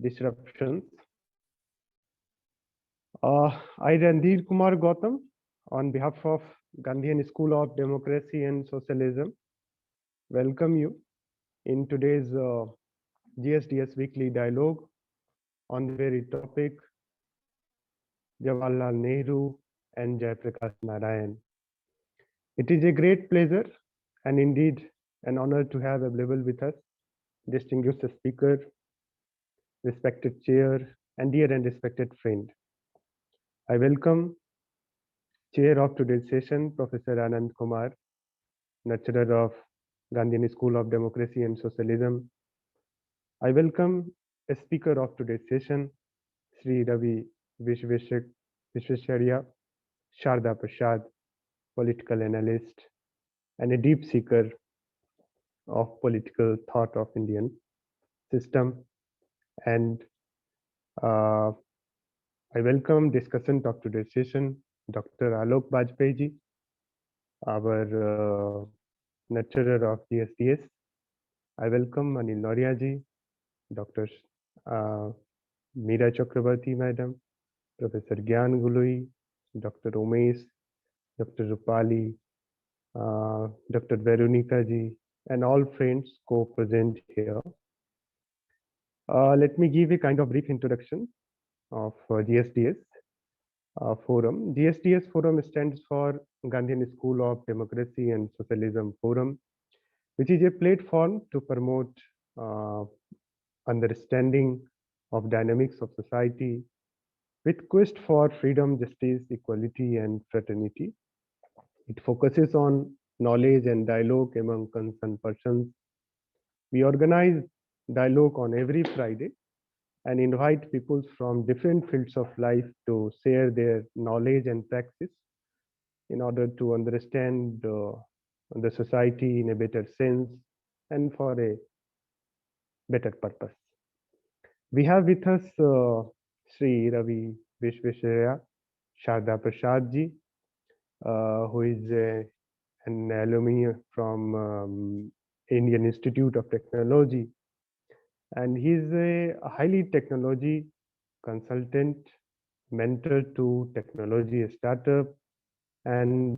disruptions. I, Randhir Kumar Gautam, on behalf of Gandhian School of Democracy and Socialism, welcome you in today's GSDS weekly dialogue on the very topic Jawaharlal Nehru and Jayaprakash Narayan. It is a great pleasure and indeed an honor to have available with us distinguished speaker, respected chair, and dear and respected friend. I welcome chair of today's session, Professor Anand Kumar, nurturer of Gandhian School of Democracy and Socialism. I welcome a speaker of today's session, Shri Ravi Visvesvaraya, Sharda Prasad, political analyst, and a deep seeker of political thought of Indian system. And I welcome discussant of today's session, Dr. Alok Bajpai, our nurturer of GSDS. I welcome Anil Nauriya, Dr. Meera Chakrabarti Madam, Professor Gyan Guloi, Dr. Umesh, Dr. Rupali, Dr. Veronica ji, and all friends co-present here. Let me give a kind of brief introduction of GSDS Forum. GSDS Forum stands for Gandhian School of Democracy and Socialism Forum, which is a platform to promote understanding of dynamics of society with quest for freedom, justice, equality, and fraternity. It focuses on knowledge and dialogue among concerned persons. We organize dialogue on every Friday and invite people from different fields of life to share their knowledge and practice in order to understand the society in a better sense and for a better purpose. We have with us Shri Ravi Visvesvaraya, Sharda Prasad ji, who is an alumni from Indian Institute of Technology, and he is a highly technology consultant, mentor to technology startup, and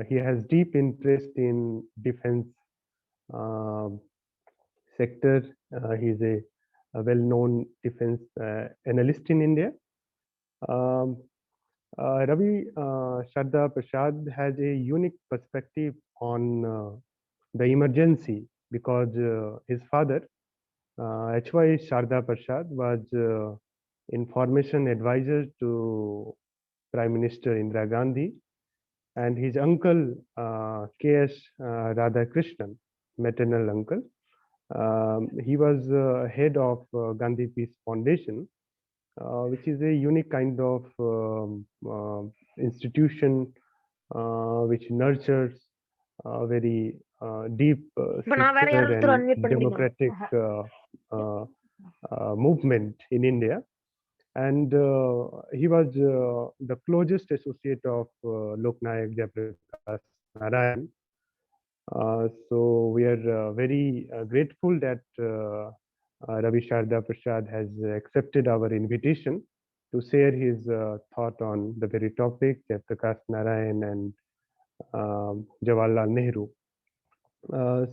he has deep interest in defense sector. He is a well-known defense analyst in India. Ravi Sharda Prasad has a unique perspective on the emergency because his father, H.Y. Sharda Prasad, was information advisor to Prime Minister Indira Gandhi, and his uncle K.S. Radhakrishnan, maternal uncle, he was head of Gandhi Peace Foundation, which is a unique kind of institution which nurtures very deep and democratic movement in India. And he was the closest associate of Loknayak Jayaprakash Narayan. So we are very grateful that Ravi Sharda Prasad has accepted our invitation to share his thought on the very topic, Jayaprakash Narayan and Jawaharlal Nehru.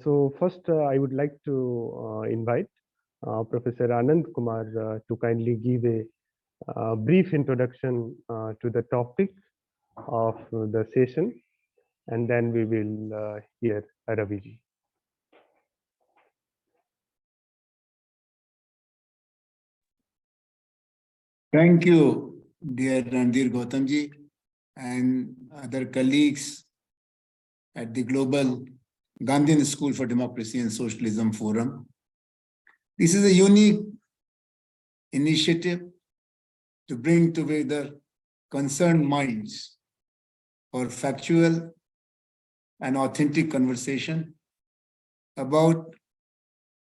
So first, I would like to invite Professor Anand Kumar to kindly give a brief introduction to the topic of the session, and then we will hear Ravi ji. Thank you, dear Randhir Gautam ji and other colleagues at the Global Gandhian School for Democracy and Socialism Forum. This is a unique initiative to bring together concerned minds for factual and authentic conversation about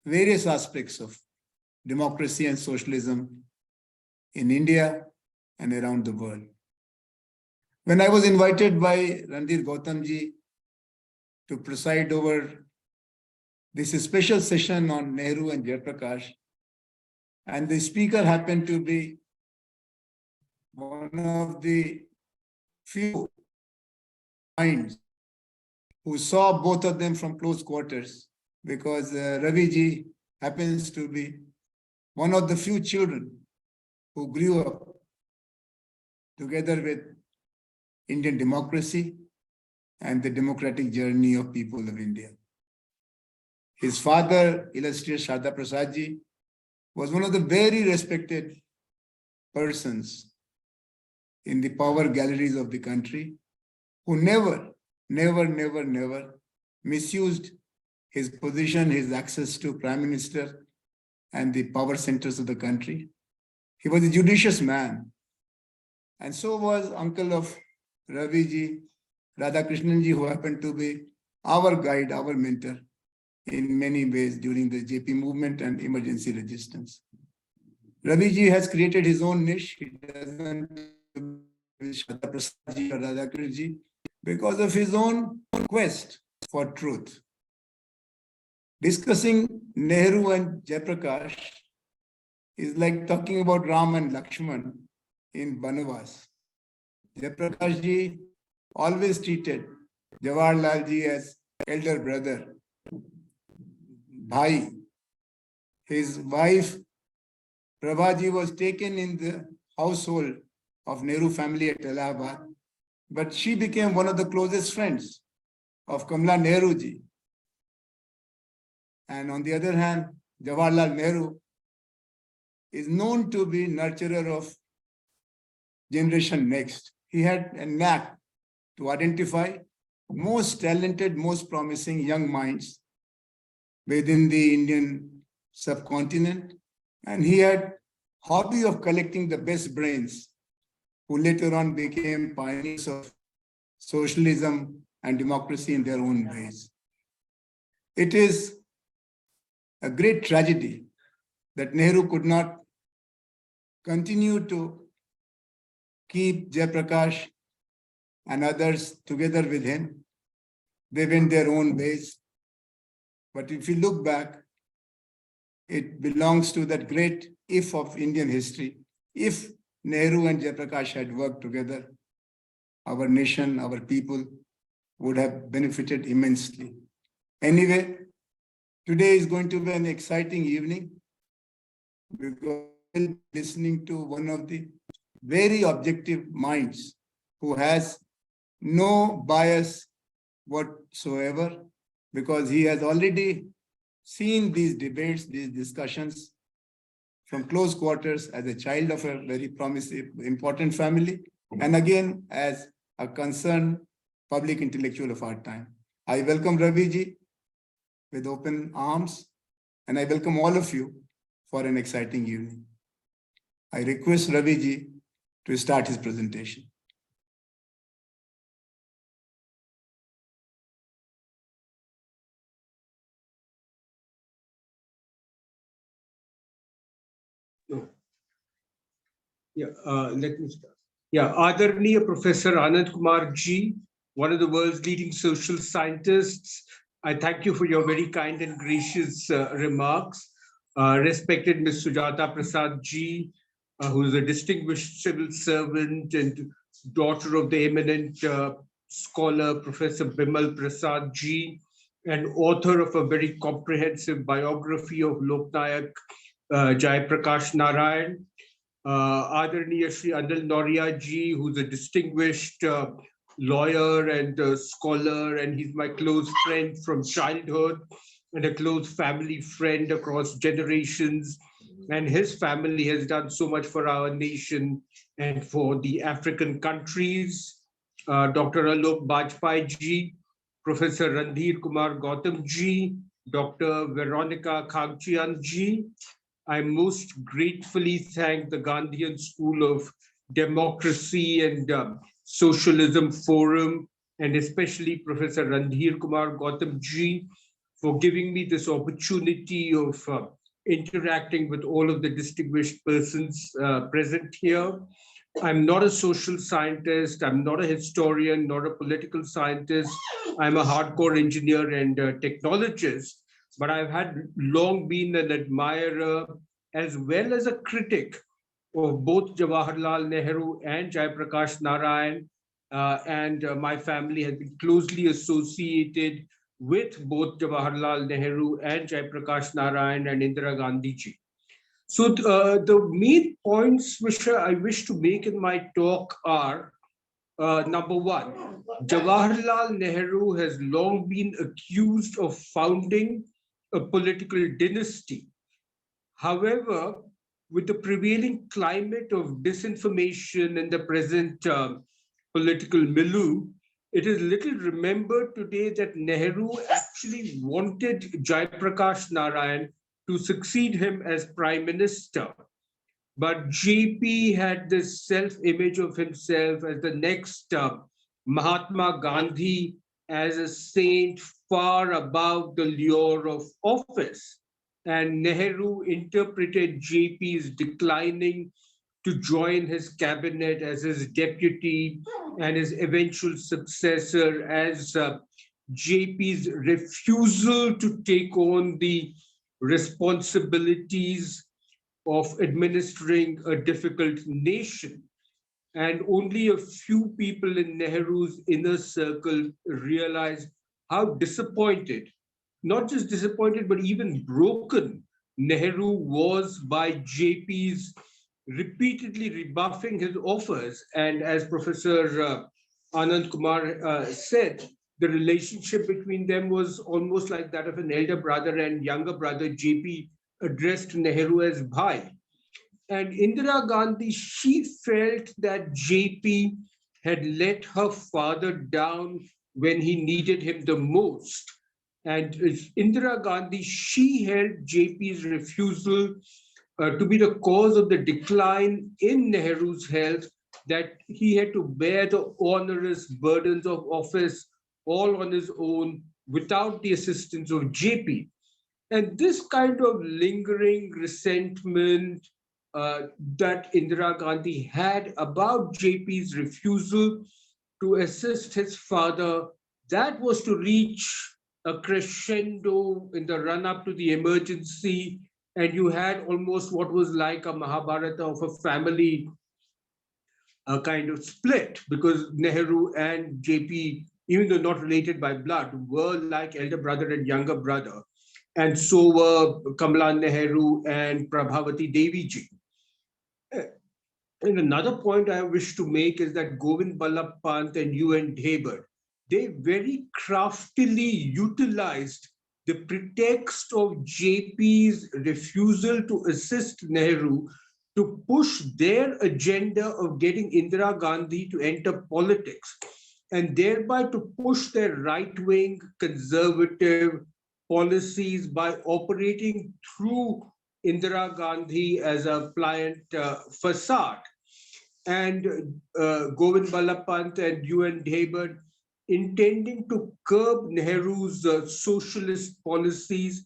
various aspects of democracy and socialism in India and around the world. When I was invited by Randhir Gautam ji to preside over this special session on Nehru and Jayaprakash, And the speaker happened to be one of the few minds who saw both of them from close quarters, because Ravi ji happens to be one of the few children who grew up together with Indian democracy and the democratic journey of people of India. His father, illustrious Sharda Prasad ji, was one of the very respected persons in the power galleries of the country, who never misused his position, his access to Prime Minister and the power centers of the country. He was a judicious man. And so was uncle of Ravi ji, Radhakrishnan ji, who happened to be our guide, our mentor in many ways during the JP movement and emergency resistance. Ravi ji has created his own niche. He doesn't Shraddha Prasad ji or Radhakrishnan ji because of his own quest for truth. Discussing Nehru and Jayaprakash is like talking about Ram and Lakshman in Banavas. Jayaprakash ji always treated Jawaharlal ji as elder brother, bhai. His wife Prabha ji was taken in the household of Nehru family at Allahabad, but she became one of the closest friends of Kamala Nehru ji. And on the other hand, Jawaharlal Nehru is known to be nurturer of generation next. He had a knack to identify most talented, most promising young minds within the Indian subcontinent. And he had hobby of collecting the best brains, who later on became pioneers of socialism and democracy in their own ways. It is a great tragedy that Nehru could not continue to keep Jayaprakash and others together with him. They went their own ways. But if you look back, it belongs to that great if of Indian history. If Nehru and Jayaprakash had worked together, our nation, our people would have benefited immensely. Anyway, today is going to be an exciting evening because we'll be listening to one of the very objective minds who has no bias whatsoever, because he has already seen these debates, these discussions from close quarters as a child of a very promising, important family, and again as a concerned public intellectual of our time. I welcome Ravi ji with open arms, and I welcome all of you for an exciting evening. I request Ravi ji to start his presentation. Let me start. Adarniya Professor Anand Kumar ji, one of the world's leading social scientists, I thank you for your very kind and gracious remarks. Respected Ms. Sujata Prasad ji, who is a distinguished civil servant and daughter of the eminent scholar, Professor Bimal Prasad ji, and author of a very comprehensive biography of Loknayak Jayaprakash Narayan. Adarniya Shri Anil Noria ji, who's a distinguished lawyer and scholar, and he's my close friend from childhood and a close family friend across generations. And his family has done so much for our nation and for the African countries. Dr. Alok Bajpai ji, Professor Randhir Kumar Gautam ji, Dr. Veronica Khangchian ji. I most gratefully thank the Gandhian School of Democracy and Socialism Forum, and especially Professor Randhir Kumar Gautam ji, for giving me this opportunity of interacting with all of the distinguished persons present here. I'm not a social scientist, I'm not a historian, not a political scientist. I'm a hardcore engineer and technologist, but I've had long been an admirer as well as a critic of both Jawaharlal Nehru and Jayaprakash Narayan. My family has been closely associated with both Jawaharlal Nehru and Jayaprakash Narayan and Indira Gandhi ji. So the main points which I wish to make in my talk are, number one, Jawaharlal Nehru has long been accused of founding a political dynasty. However, with the prevailing climate of disinformation in the present political milieu, it is little remembered today that Nehru actually wanted Jayaprakash Narayan to succeed him as Prime Minister. But JP had this self-image of himself as the next Mahatma Gandhi, as a saint far above the lure of office. And Nehru interpreted JP's declining to join his cabinet as his deputy and his eventual successor as JP's refusal to take on the responsibilities of administering a difficult nation. And only a few people in Nehru's inner circle realized how disappointed, not just disappointed, but even broken Nehru was by JP's repeatedly rebuffing his offers. And as Professor Anand Kumar said, the relationship between them was almost like that of an elder brother and younger brother. JP addressed Nehru as Bhai. And Indira Gandhi, she felt that JP had let her father down when he needed him the most. And Indira Gandhi, she held JP's refusal to be the cause of the decline in Nehru's health, that he had to bear the onerous burdens of office all on his own without the assistance of JP. And this kind of lingering resentment that Indira Gandhi had about JP's refusal to assist his father, that was to reach a crescendo in the run-up to the emergency, and you had almost what was like a Mahabharata of a family kind of split, because Nehru and JP, even though not related by blood, were like elder brother and younger brother. And so were Kamala Nehru and Prabhavati Devi ji. And another point I wish to make is that Govind Ballabh Pant and UN Dhebar, they very craftily utilized the pretext of JP's refusal to assist Nehru to push their agenda of getting Indira Gandhi to enter politics, and thereby to push their right-wing conservative policies by operating through Indira Gandhi as a pliant facade. And Govind Ballabh Pant and UN Dhebar, intending to curb Nehru's socialist policies,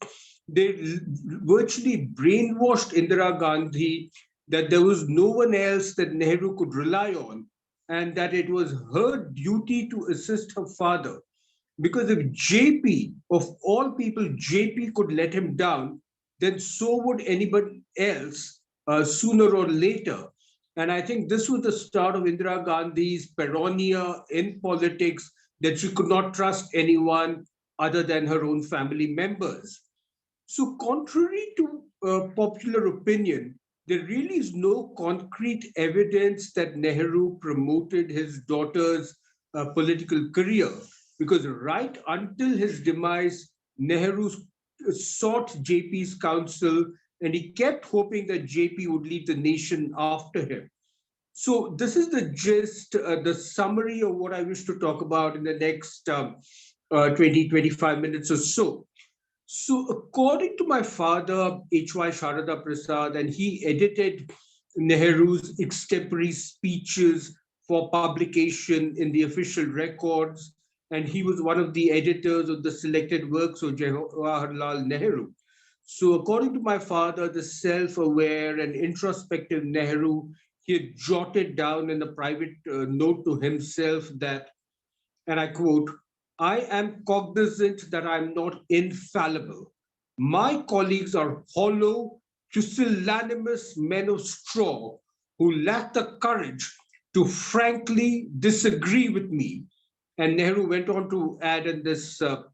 they virtually brainwashed Indira Gandhi that there was no one else that Nehru could rely on, and that it was her duty to assist her father. Because if JP, of all people, JP could let him down, then so would anybody else sooner or later. And I think this was the start of Indira Gandhi's paranoia in politics, that she could not trust anyone other than her own family members. So contrary to popular opinion, there really is no concrete evidence that Nehru promoted his daughter's political career, because right until his demise, Nehru sought JP's counsel, and he kept hoping that JP would lead the nation after him. So this is the gist, the summary of what I wish to talk about in the next 20, 25 minutes or so. So according to my father, H.Y. Sharda Prasad, and he edited Nehru's extempore speeches for publication in the official records, and he was one of the editors of the selected works of Jawaharlal Nehru. So according to my father, the self-aware and introspective Nehru, he had jotted down in a private note to himself that, and I quote, "I am cognizant that I am not infallible. My colleagues are hollow pusillanimous men of straw who lacked the courage to frankly disagree with me. And Nehru went on to add in this a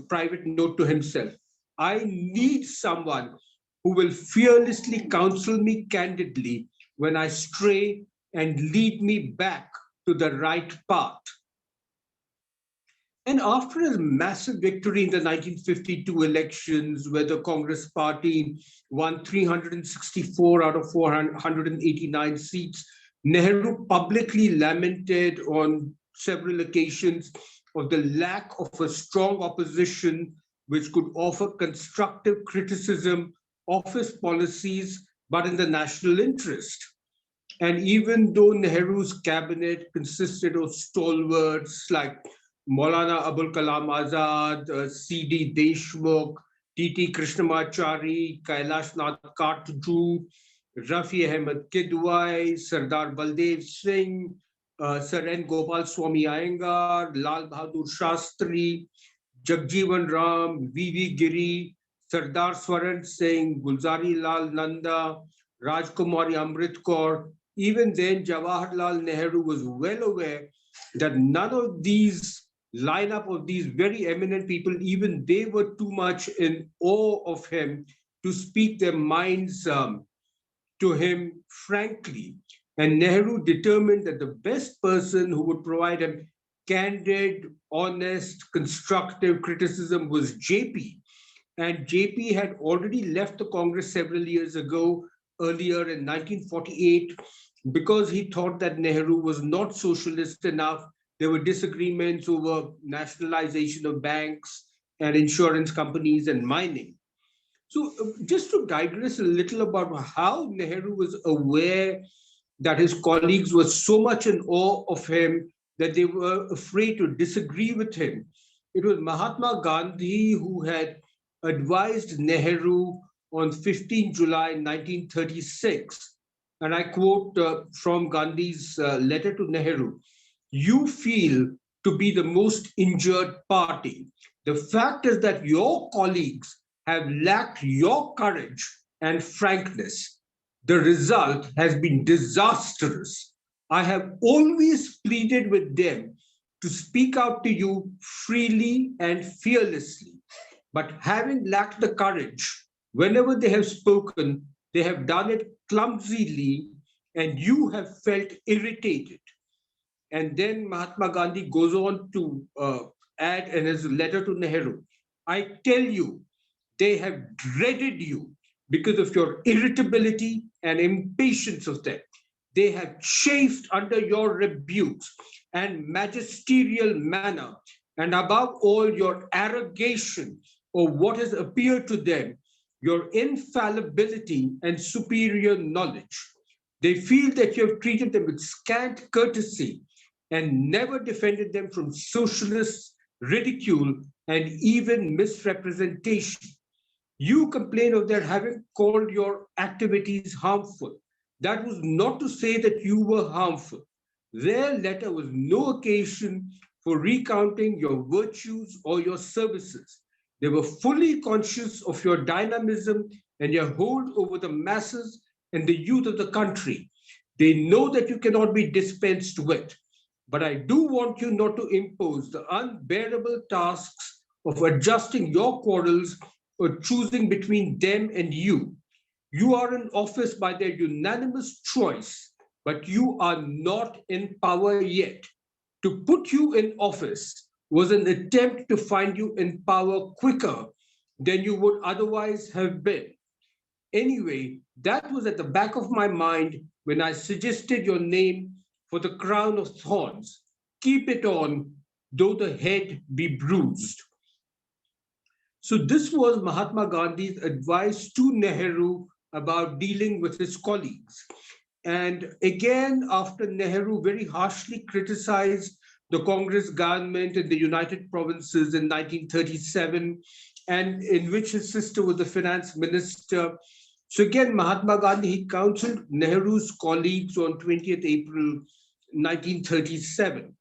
private note to himself, I need someone who will fearlessly counsel me candidly when I stray and lead me back to the right path. And after his massive victory in the 1952 elections, where the Congress party won 364 out of 489 seats, Nehru publicly lamented on several occasions of the lack of a strong opposition which could offer constructive criticism of his policies, but in the national interest. And even though Nehru's cabinet consisted of stalwarts like Maulana Abul Kalam Azad, C.D. Deshmukh, T.T. Krishnamachari, Kailash Nath Katju, Rafi Ahmed Kidwai, Sardar Baldev Singh, Sir N. Gopal Swami Iyengar, Lal Bahadur Shastri, Jagjeevan Ram, V.V. Giri, Sardar Swaran Singh, Gulzari Lal Nanda, Rajkumari Amrit Kaur. Even then, Jawaharlal Nehru was well aware that none of these lineup of these very eminent people, even they were too much in awe of him to speak their minds to him frankly. And Nehru determined that the best person who would provide him candid, honest, constructive criticism was JP. And JP had already left the Congress several years ago, earlier in 1948, because he thought that Nehru was not socialist enough. There were disagreements over nationalization of banks and insurance companies and mining. So just to digress a little about how Nehru was aware that his colleagues were so much in awe of him that they were afraid to disagree with him. It was Mahatma Gandhi who had advised Nehru on 15 July 1936. And I quote from Gandhi's letter to Nehru, you feel to be the most injured party. The fact is that your colleagues have lacked your courage and frankness. The result has been disastrous. I have always pleaded with them to speak out to you freely and fearlessly. But having lacked the courage, whenever they have spoken, they have done it clumsily, and you have felt irritated. And then Mahatma Gandhi goes on to add in his letter to Nehru, I tell you, they have dreaded you because of your irritability and impatience of them. They have chafed under your rebukes and magisterial manner, and above all, your arrogation or what has appeared to them, your infallibility and superior knowledge. They feel that you have treated them with scant courtesy and never defended them from socialist ridicule and even misrepresentation. You complain of their having called your activities harmful. That was not to say that you were harmful. Their letter was no occasion for recounting your virtues or your services. They were fully conscious of your dynamism and your hold over the masses and the youth of the country. They know that you cannot be dispensed with. But I do want you not to impose the unbearable tasks of adjusting your quarrels or choosing between them and you. You are in office by their unanimous choice, but you are not in power yet. To put you in office was an attempt to find you in power quicker than you would otherwise have been. Anyway, that was at the back of my mind when I suggested your name for the crown of thorns. Keep it on, though the head be bruised. So this was Mahatma Gandhi's advice to Nehru about dealing with his colleagues. And again, after Nehru very harshly criticized the Congress government in the United Provinces in 1937, and in which his sister was the finance minister. So again, Mahatma Gandhi, he counseled Nehru's colleagues on 20th April 1937.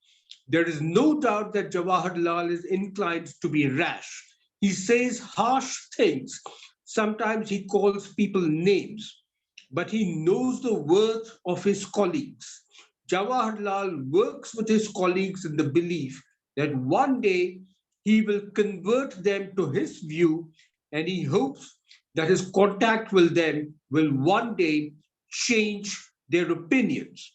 There is no doubt that Jawaharlal is inclined to be rash. He says harsh things Sometimes he calls people names, but he knows the worth of his colleagues. Jawaharlal works with his colleagues in the belief that one day he will convert them to his view, and he hopes that his contact with them will one day change their opinions.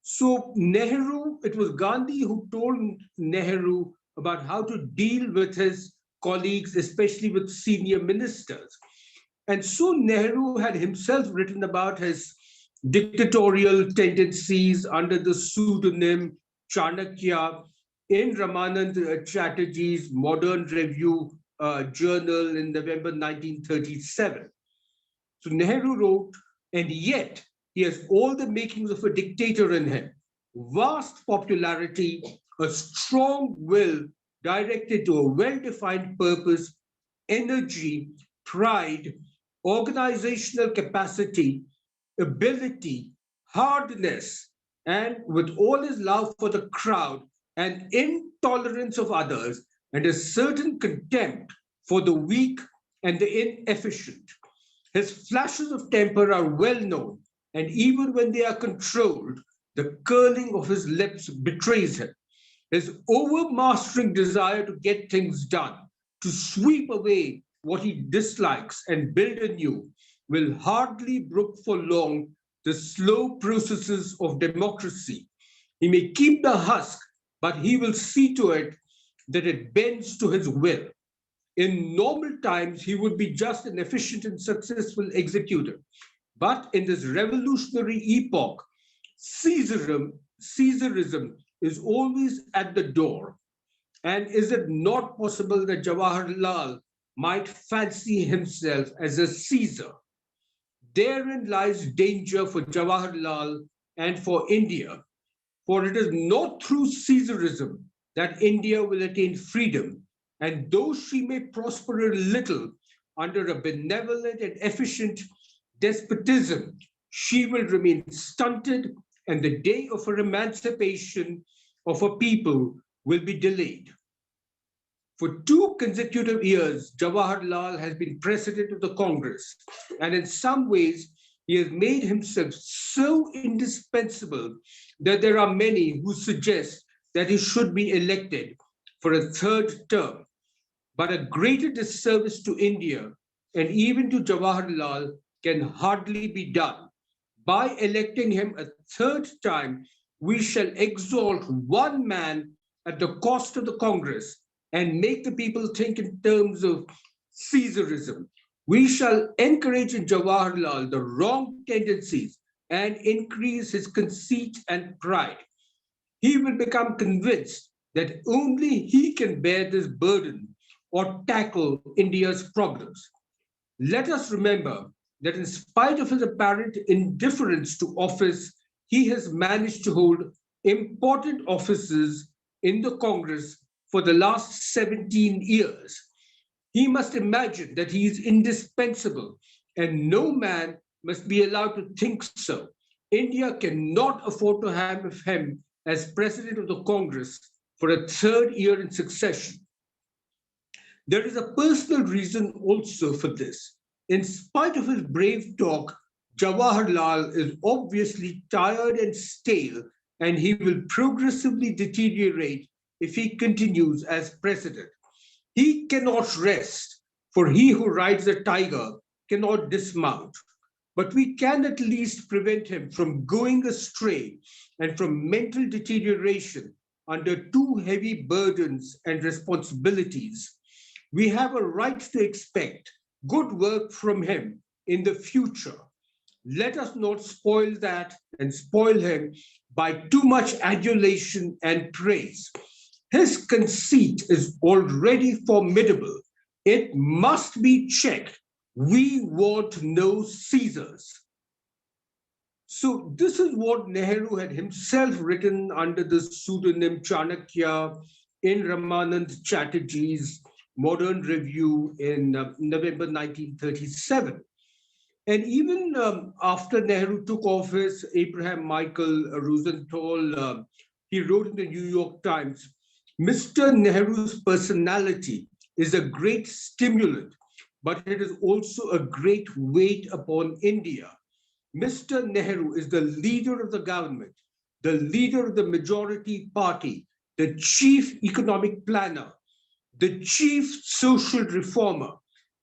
So Nehru, it was Gandhi who told Nehru about how to deal with his colleagues, especially with senior ministers. And so Nehru had himself written about his dictatorial tendencies under the pseudonym Chanakya in Ramanand Chatterjee's Modern Review journal in November 1937. So Nehru wrote, and yet he has all the makings of a dictator in him. Vast popularity, a strong will directed to a well-defined purpose, energy, pride, organizational capacity, ability, hardness, and with all his love for the crowd and intolerance of others, and a certain contempt for the weak and the inefficient. His flashes of temper are well known, and even when they are controlled, the curling of his lips betrays him. His overmastering desire to get things done, to sweep away what he dislikes and build anew, will hardly brook for long the slow processes of democracy. He may keep the husk, but he will see to it that it bends to his will. In normal times, he would be just an efficient and successful executor. But in this revolutionary epoch, Caesarism is always at the door. And is it not possible that Jawaharlal might fancy himself as a Caesar? Therein lies danger for Jawaharlal and for India, for it is not through Caesarism that India will attain freedom, and though she may prosper a little under a benevolent and efficient despotism, she will remain stunted, and the day of her emancipation of her people will be delayed. For 2 consecutive years, Jawaharlal has been president of the Congress, and in some ways, he has made himself so indispensable that there are many who suggest that he should be elected for a 3rd term. But a greater disservice to India and even to Jawaharlal can hardly be done. By electing him a 3rd time, we shall exalt one man at the cost of the Congress and make the people think in terms of Caesarism. We shall encourage in Jawaharlal the wrong tendencies and increase his conceit and pride. He will become convinced that only he can bear this burden or tackle India's problems. Let us remember that in spite of his apparent indifference to office, he has managed to hold important offices in the Congress for the last 17 years. He must imagine that he is indispensable, and no man must be allowed to think so. India cannot afford to have him as president of the Congress for a 3rd year in succession. There is a personal reason also for this. In spite of his brave talk, Jawaharlal is obviously tired and stale, and he will progressively deteriorate if he continues as president. He cannot rest, for he who rides a tiger cannot dismount. But we can at least prevent him from going astray and from mental deterioration under too heavy burdens and responsibilities. We have a right to expect good work from him in the future. Let us not spoil that and spoil him by too much adulation and praise. His conceit is already formidable. It must be checked. We want no Caesars. So this is what Nehru had himself written under the pseudonym Chanakya in Ramanand Chatterjee's Modern Review in November 1937. And even after Nehru took office, Abraham Michael Rosenthal, he wrote in the New York Times, Mr. Nehru's personality is a great stimulant, but it is also a great weight upon India. Mr. Nehru is the leader of the government, the leader of the majority party, the chief economic planner, the chief social reformer,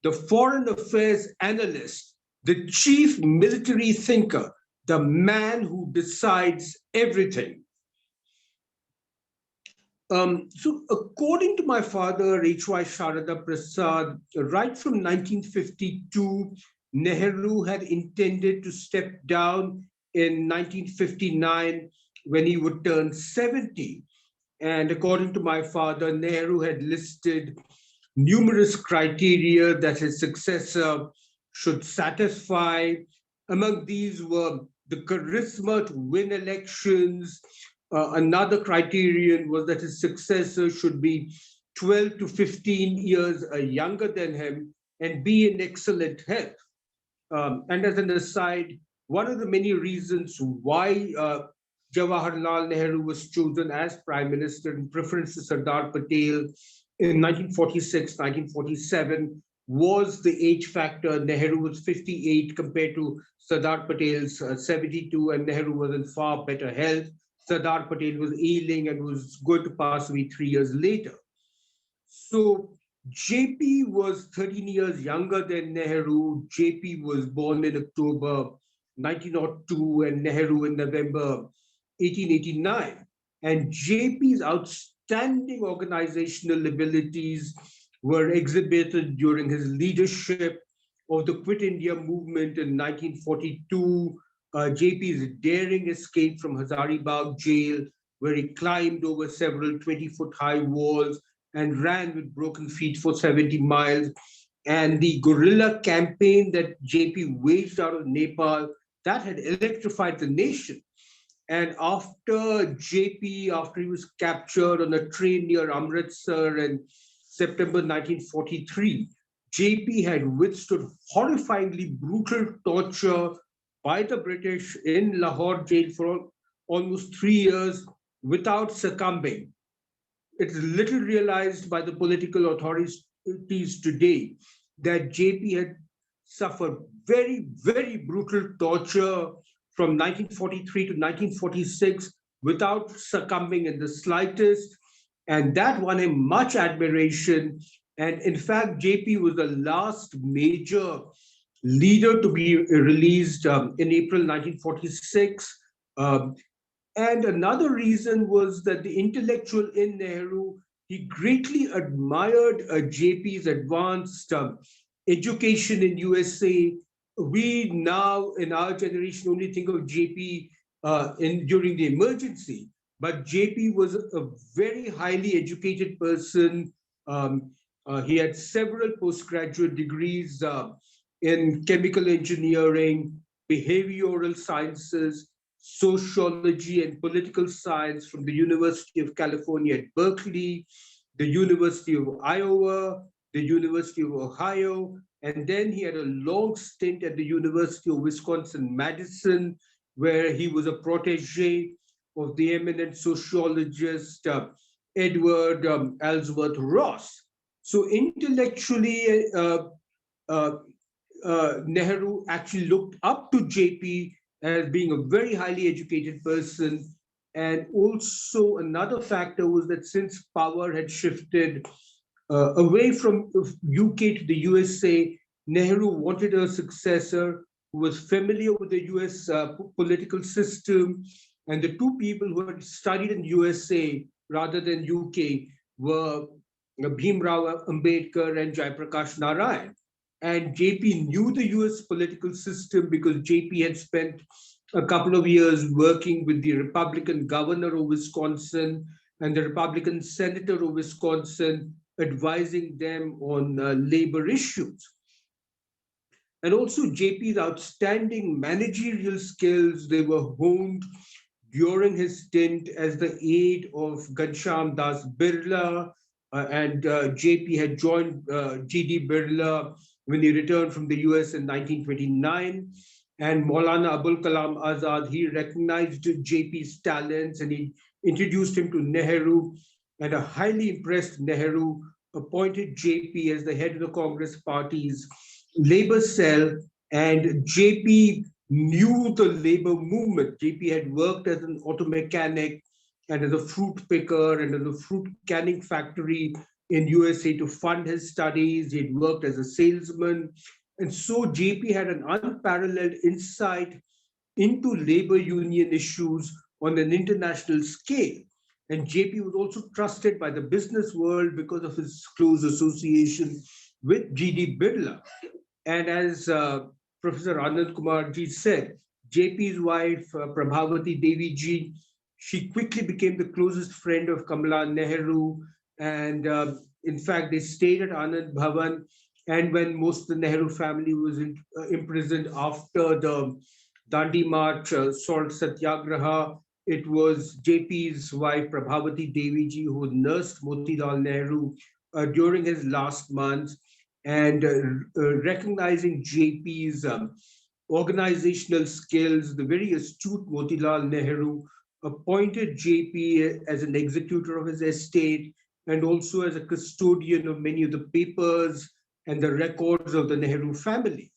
the foreign affairs analyst, the chief military thinker, the man who decides everything. So according to my father, H.Y. Sharda Prasad, right from 1952, Nehru had intended to step down in 1959 when he would turn 70. And according to my father, Nehru had listed numerous criteria that his successor should satisfy. Among these were the charisma to win elections. Another criterion was that his successor should be 12 to 15 years younger than him and be in excellent health. And as an aside, one of the many reasons why Jawaharlal Nehru was chosen as Prime Minister in preference to Sardar Patel in 1946, 1947 was the age factor. Nehru was 58 compared to Sardar Patel's 72, and Nehru was in far better health. Sardar Patel was ailing and was going to pass away 3 years later. So JP was 13 years younger than Nehru. JP was born in October 1902 and Nehru in November 1889. And JP's outstanding organizational abilities were exhibited during his leadership of the Quit India movement in 1942. JP's daring escape from Hazaribagh jail, where he climbed over several 20-foot high walls and ran with broken feet for 70 miles. And the guerrilla campaign that JP waged out of Nepal, that had electrified the nation. And after JP, after he was captured on a train near Amritsar in September 1943, JP had withstood horrifyingly brutal torture by the British in Lahore jail for almost 3 years without succumbing. It's little realized by the political authorities today that JP had suffered very, very brutal torture from 1943 to 1946 without succumbing in the slightest. And that won him much admiration. And in fact, JP was the last major leader to be released in April 1946. And another reason was that the intellectual in Nehru, he greatly admired JP's advanced education in USA. We now, in our generation, only think of JP during the emergency, but JP was a very highly educated person. He had several postgraduate degrees in chemical engineering, behavioral sciences, sociology, and political science from the University of California at Berkeley, the University of Iowa, the University of Ohio, and then he had a long stint at the University of Wisconsin-Madison, where he was a protege of the eminent sociologist Edward Ellsworth Ross. So intellectually, Nehru actually looked up to JP as being a very highly educated person. And also another factor was that since power had shifted away from UK to the USA, Nehru wanted a successor who was familiar with the US political system. And the two people who had studied in USA rather than UK were Bhimrao Ambedkar and Jayaprakash Narayan. And JP knew the US political system because JP had spent a couple of years working with the Republican governor of Wisconsin and the Republican senator of Wisconsin, advising them on labor issues. And also JP's outstanding managerial skills, they were honed during his stint as the aide of Ghanshyam Das Birla, and JP had joined G.D. Birla when he returned from the US in 1929. And Maulana Abul Kalam Azad, he recognized JP's talents and he introduced him to Nehru, and a highly impressed Nehru appointed JP as the head of the Congress Party's labor cell, and JP knew the labor movement. JP had worked as an auto mechanic and as a fruit picker and as a fruit canning factory in USA to fund his studies. He'd worked as a salesman. And so JP had an unparalleled insight into labor union issues on an international scale. And JP was also trusted by the business world because of his close association with G.D. Birla. And as Professor Anand Kumar ji said, JP's wife, Prabhavati Devi ji, she quickly became the closest friend of Kamala Nehru. And in fact, they stayed at Anand Bhavan. And when most of the Nehru family was imprisoned after the Dandi March, Salt Satyagraha, it was JP's wife, Prabhavati Devi ji, who nursed Motilal Nehru during his last months. And recognizing JP's organizational skills, the very astute Motilal Nehru appointed JP as an executor of his estate and also as a custodian of many of the papers and the records of the Nehru family.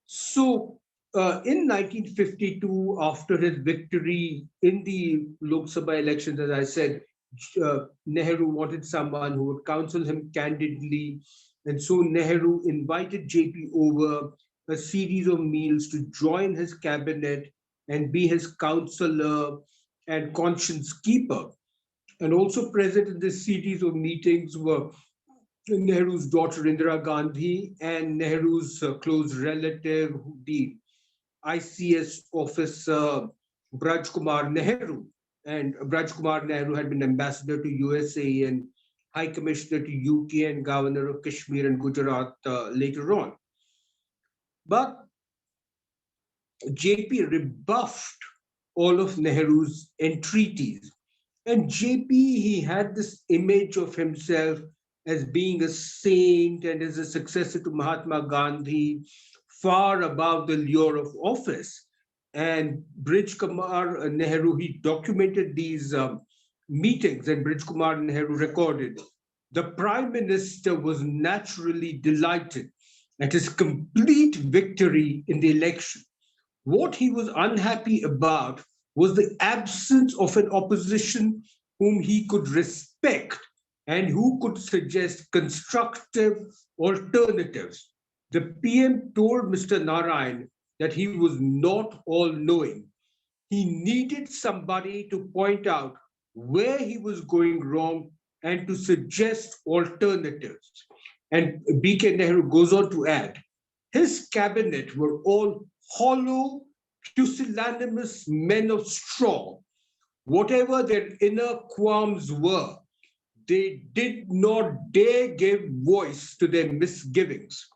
So in 1952, after his victory in the Lok Sabha elections, as I said, Nehru wanted someone who would counsel him candidly. And so Nehru invited JP over a series of meals to join his cabinet and be his counselor and conscience keeper. And also present in this series of meetings were Nehru's daughter Indira Gandhi and Nehru's close relative, the ICS officer Braj Kumar Nehru. And Braj Kumar Nehru had been ambassador to USA and High Commissioner to UK and Governor of Kashmir and Gujarat later on. But JP rebuffed all of Nehru's entreaties. And JP, he had this image of himself as being a saint and as a successor to Mahatma Gandhi, far above the lure of office. And Brij Kumar Nehru, he documented these meetings, and Brij Kumar Nehru recorded. The Prime Minister was naturally delighted at his complete victory in the election. What he was unhappy about was the absence of an opposition whom he could respect and who could suggest constructive alternatives. The PM told Mr. Narayan that he was not all-knowing. He needed somebody to point out where he was going wrong and to suggest alternatives. And B.K. Nehru goes on to add, his cabinet were all hollow, pusillanimous men of straw. Whatever their inner qualms were, they did not dare give voice to their misgivings.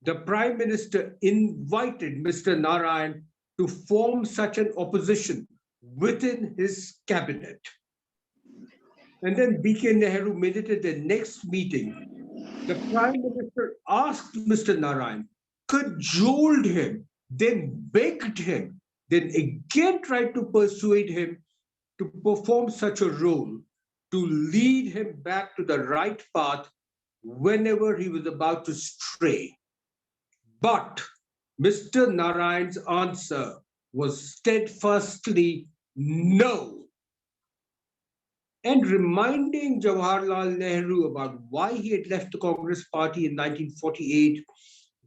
The Prime Minister invited Mr. Narayan to form such an opposition within his cabinet. And then B.K. Nehru made it at the next meeting. The Prime Minister asked Mr. Narayan, cajoled him, then begged him, then again tried to persuade him to perform such a role, to lead him back to the right path whenever he was about to stray. But Mr. Narayan's answer was steadfastly no. And reminding Jawaharlal Nehru about why he had left the Congress Party in 1948,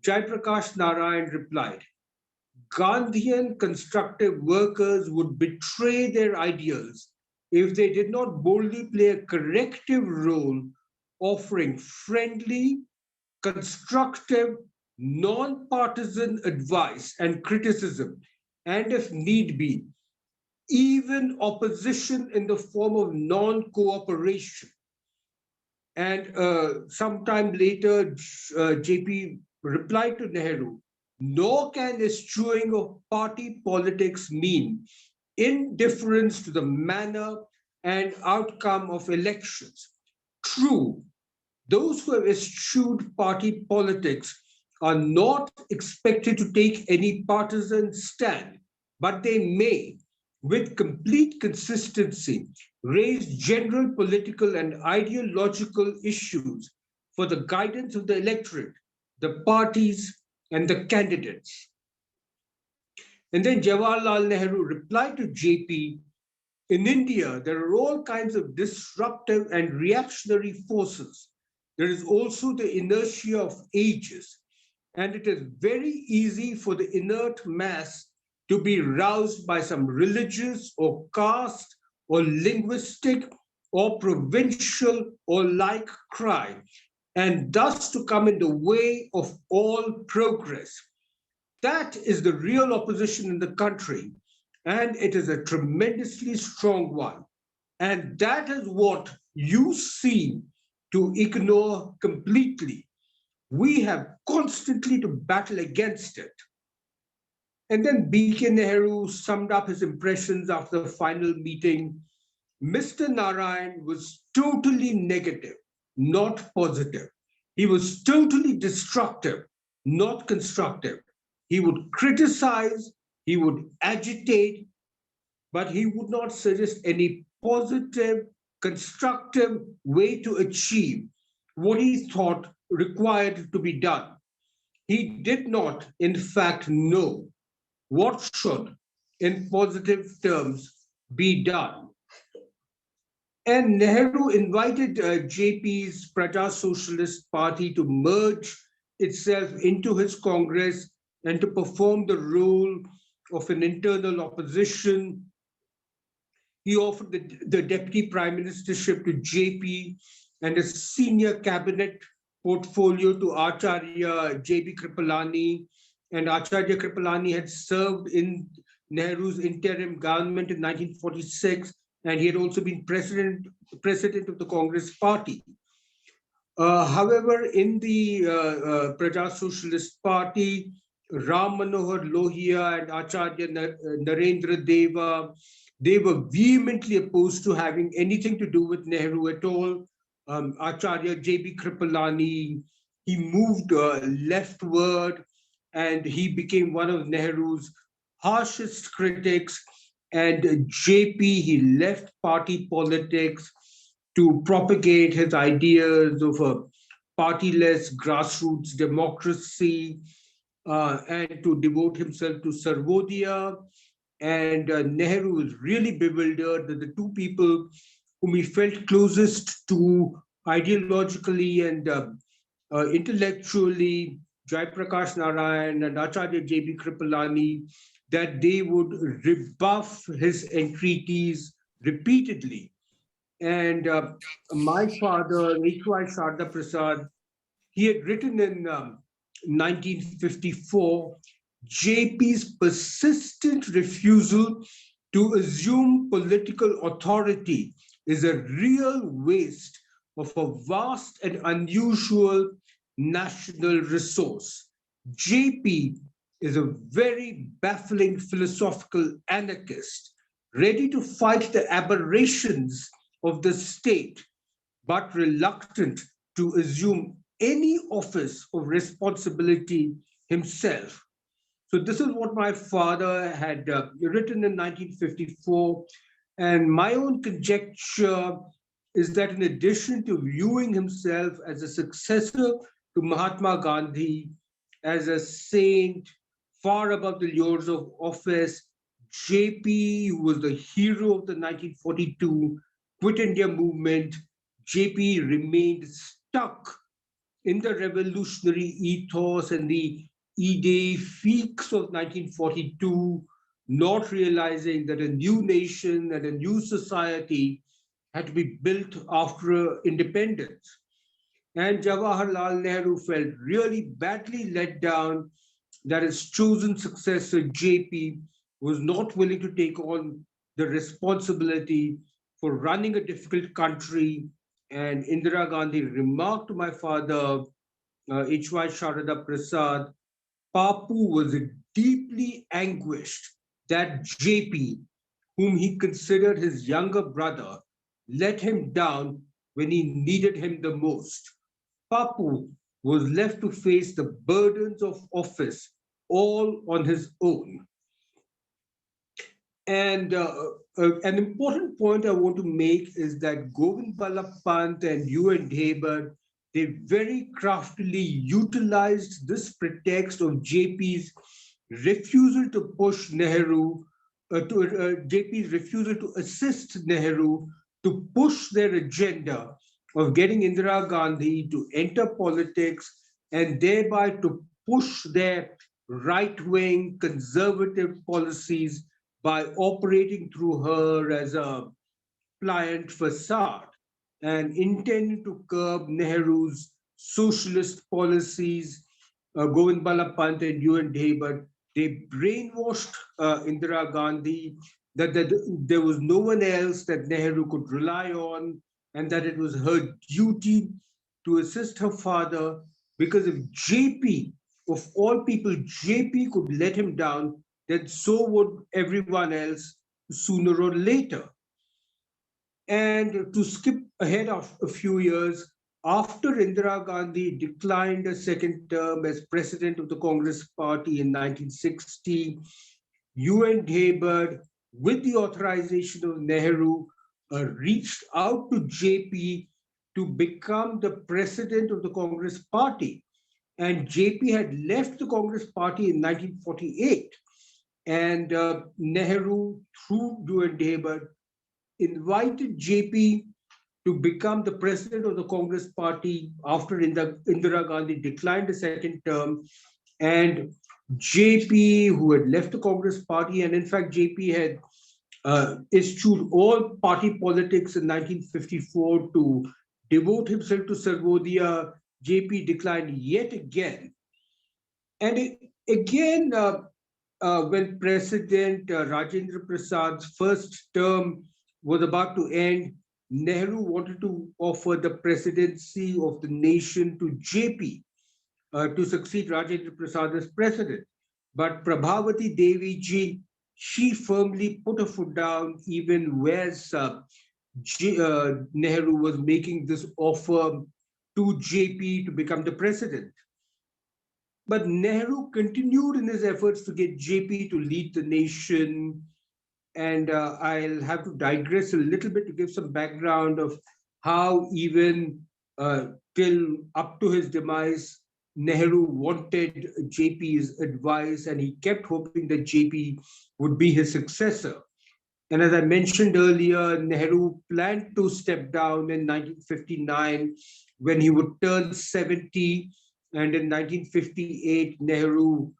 Jayaprakash Narayan replied, Gandhian constructive workers would betray their ideals if they did not boldly play a corrective role, offering friendly, constructive, non-partisan advice and criticism, and if need be, even opposition in the form of non-cooperation. And sometime later, JP replied to Nehru, nor can eschewing of party politics mean indifference to the manner and outcome of elections. True, those who have eschewed party politics are not expected to take any partisan stand, but they may, with complete consistency, raised general political and ideological issues for the guidance of the electorate, the parties, and the candidates. And then Jawaharlal Nehru replied to JP, in India, there are all kinds of disruptive and reactionary forces. There is also the inertia of ages, and it is very easy for the inert mass to be roused by some religious or caste or linguistic or provincial or like cry, and thus to come in the way of all progress. That is the real opposition in the country, and it is a tremendously strong one. And that is what you seem to ignore completely. We have constantly to battle against it. And then B.K. Nehru summed up his impressions after the final meeting. Mr. Narayan was totally negative, not positive. He was totally destructive, not constructive. He would criticize, he would agitate, but he would not suggest any positive, constructive way to achieve what he thought required to be done. He did not, in fact, know what should, in positive terms, be done. And Nehru invited JP's Praja Socialist Party to merge itself into his Congress and to perform the role of an internal opposition. He offered the deputy prime ministership to JP and a senior cabinet portfolio to Acharya JB Kripalani. And Acharya Kripalani had served in Nehru's interim government in 1946, and he had also been president of the Congress Party. However, in the Praja Socialist Party, Ram Manohar Lohia and Acharya Narendra Deva, they were vehemently opposed to having anything to do with Nehru at all. Acharya J.B. Kripalani, he moved leftward, and he became one of Nehru's harshest critics. And JP, he left party politics to propagate his ideas of a partyless grassroots democracy and to devote himself to Sarvodaya. And Nehru was really bewildered that the two people whom he felt closest to ideologically and intellectually, Jayaprakash Narayan and Acharya J.B. Kripalani, that they would rebuff his entreaties repeatedly. And my father, H.Y. Sharda Prasad, he had written in 1954, JP's persistent refusal to assume political authority is a real waste of a vast and unusual national resource. JP is a very baffling philosophical anarchist, ready to fight the aberrations of the state, but reluctant to assume any office of responsibility himself. So this is what my father had written in 1954. And my own conjecture is that in addition to viewing himself as a successor to Mahatma Gandhi, as a saint far above the lures of office, JP, who was the hero of the 1942 Quit India movement, JP remained stuck in the revolutionary ethos and the idée fixe of 1942, not realizing that a new nation and a new society had to be built after independence. And Jawaharlal Nehru felt really badly let down that his chosen successor, JP, was not willing to take on the responsibility for running a difficult country. And Indira Gandhi remarked to my father, H.Y. Sharda Prasad, Papu was deeply anguished that JP, whom he considered his younger brother, let him down when he needed him the most. Papu was left to face the burdens of office all on his own. And an important point I want to make is that Govind Ballabh Pant and UN Dhebar, they very craftily utilized this pretext of JP's refusal to push Nehru, JP's refusal to assist Nehru to push their agenda of getting Indira Gandhi to enter politics and thereby to push their right-wing conservative policies by operating through her as a pliant facade and intending to curb Nehru's socialist policies. Govind Ballabh Pant and UN Dhebar, they brainwashed Indira Gandhi that there was no one else that Nehru could rely on and that it was her duty to assist her father, because if JP, of all people, JP could let him down, then so would everyone else sooner or later. And to skip ahead of a few years, after Indira Gandhi declined a second term as president of the Congress Party in 1960, UN Dhebar, with the authorization of Nehru, reached out to JP to become the president of the Congress Party. And JP had left the Congress Party in 1948. And Nehru, through UN Dhebar, invited JP to become the president of the Congress Party after Indira Gandhi declined a second term. And JP, who had left the Congress Party, and in fact, JP had eschewed all party politics in 1954 to devote himself to Sarvodaya, JP declined yet again. And again, when President Rajendra Prasad's first term was about to end, Nehru wanted to offer the presidency of the nation to JP to succeed Rajendra Prasad as president. But Prabhavati Devi ji, she firmly put her foot down even whereas Nehru was making this offer to JP to become the president. But Nehru continued in his efforts to get JP to lead the nation. And I'll have to digress a little bit to give some background of how even till up to his demise, Nehru wanted JP's advice and he kept hoping that JP would be his successor. And as I mentioned earlier, Nehru planned to step down in 1959 when he would turn 70. And in 1958, Nehru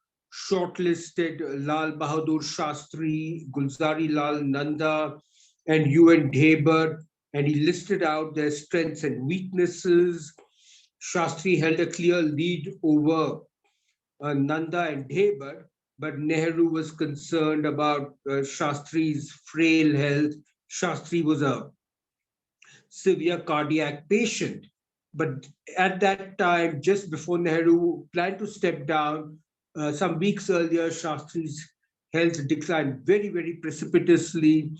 shortlisted Lal Bahadur Shastri, Gulzari Lal Nanda, and UN Dhebar, and he listed out their strengths and weaknesses. Shastri held a clear lead over Nanda and Dhebar, but Nehru was concerned about Shastri's frail health. Shastri was a severe cardiac patient. But at that time, just before Nehru planned to step down, some weeks earlier, Shastri's health declined very, very precipitously,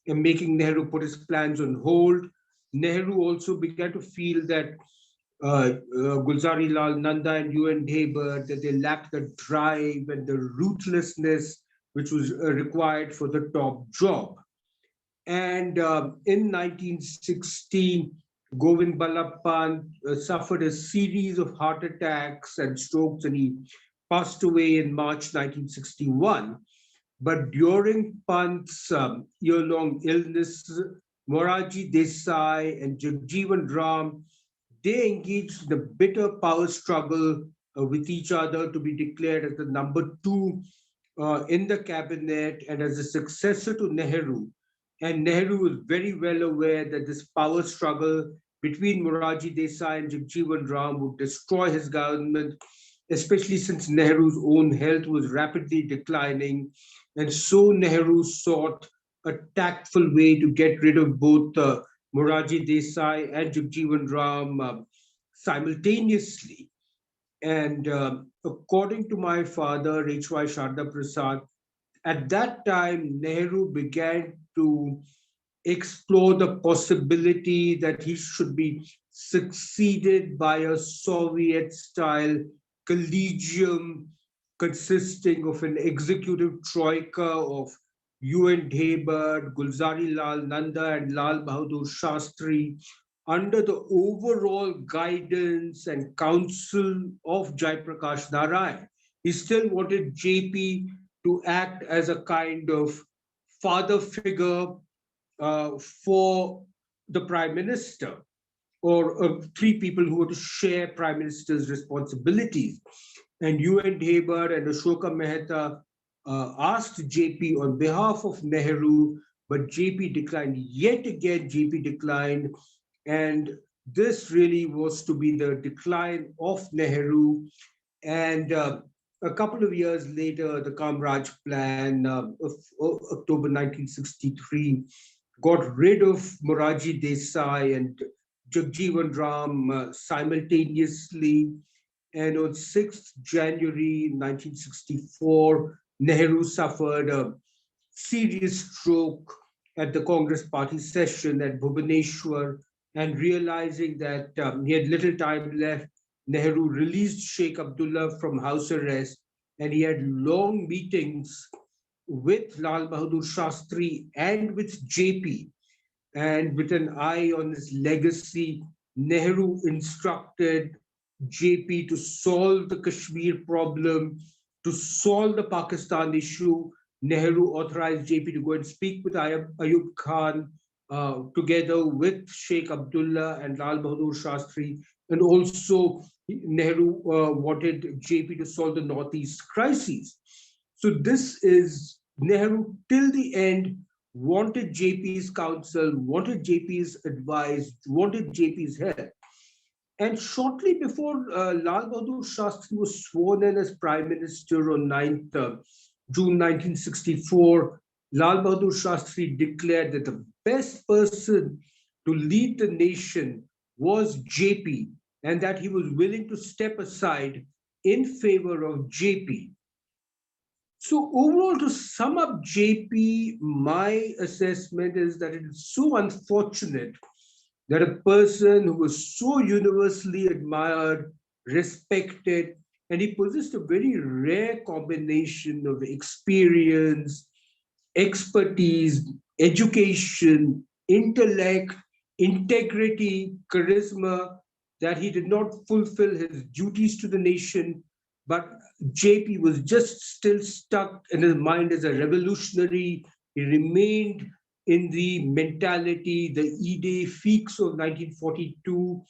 making Nehru put his plans on hold. Nehru also began to feel that Gulzari Lal Nanda and UN Dhebar, that they lacked the drive and the ruthlessness which was required for the top job. And in 1916, Govind Ballabh Pant suffered a series of heart attacks and strokes, and he passed away in March 1961. But during Pant's year-long illness, Morarji Desai and Jagjeevan Ram, they engaged in a bitter power struggle with each other to be declared as the number two in the cabinet and as a successor to Nehru. And Nehru was very well aware that this power struggle between Morarji Desai and Jagjeevan Ram would destroy his government, especially since Nehru's own health was rapidly declining. And so Nehru sought a tactful way to get rid of both Morarji Desai and Jagjeevan Ram simultaneously. And according to my father, H.Y. Sharda Prasad, at that time, Nehru began to explore the possibility that he should be succeeded by a Soviet-style collegium consisting of an executive troika of UN Dhebar, Gulzari Lal Nanda and Lal Bahadur Shastri, under the overall guidance and counsel of Jayaprakash Narayan. He still wanted JP to act as a kind of father figure for the Prime Minister, or three people who were to share Prime Minister's responsibilities. And UN Dhebar and Ashoka Mehta asked JP on behalf of Nehru, but JP declined. Yet again, JP declined. And this really was to be the decline of Nehru. And a couple of years later, the Kamraj Plan of October 1963 got rid of Morarji Desai and Jagjeevan Ram simultaneously. And on 6th January 1964, Nehru suffered a serious stroke at the Congress party session at Bhubaneswar, and realizing that he had little time left, Nehru released Sheikh Abdullah from house arrest, and he had long meetings with Lal Bahadur Shastri and with JP. And with an eye on his legacy, Nehru instructed JP to solve the Kashmir problem, to solve the Pakistan issue. Nehru authorized JP to go and speak with Ayub Khan, together with Sheikh Abdullah and Lal Bahadur Shastri. And also, Nehru wanted JP to solve the Northeast crises. So this is Nehru till the end wanted JP's counsel, wanted JP's advice, wanted JP's help. And shortly before Lal Bahadur Shastri was sworn in as Prime Minister on 9th June 1964, Lal Bahadur Shastri declared that the best person to lead the nation was JP, and that he was willing to step aside in favor of JP. So overall, to sum up JP, my assessment is that it is so unfortunate that a person who was so universally admired, respected, and he possessed a very rare combination of experience, expertise, education, intellect, integrity, charisma, that he did not fulfill his duties to the nation. But JP was just still stuck in his mind as a revolutionary. He remained in the mentality, the idée fixe of 1942.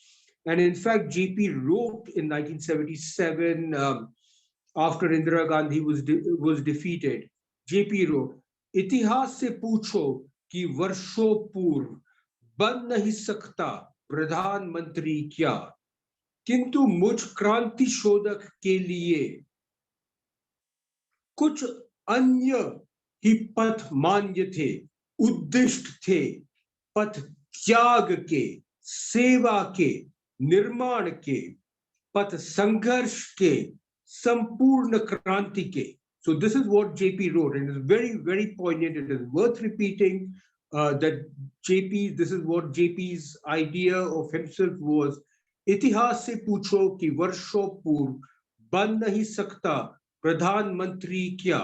And in fact, JP wrote in 1977, after Indira Gandhi was defeated, JP wrote, "इतिहास से पूछो कि वर्षों पूर्व बन नहीं सकता प्रधानमंत्री क्या, किंतु मुझ क्रांति शोधक के लिए कुछ अन्य ही पथ मान्य थे, उद्दिष्ट थे, पथ त्याग के, सेवा के, निर्माण के, पथ संघर्ष के, संपूर्ण क्रांति के." So this is what JP wrote, and it's very, very poignant. It is worth repeating that JP, this is what JP's idea of himself was. इतिहास से पूछो कि वर्षों पूर्व बन नहीं सकता प्रधानमंत्री क्या,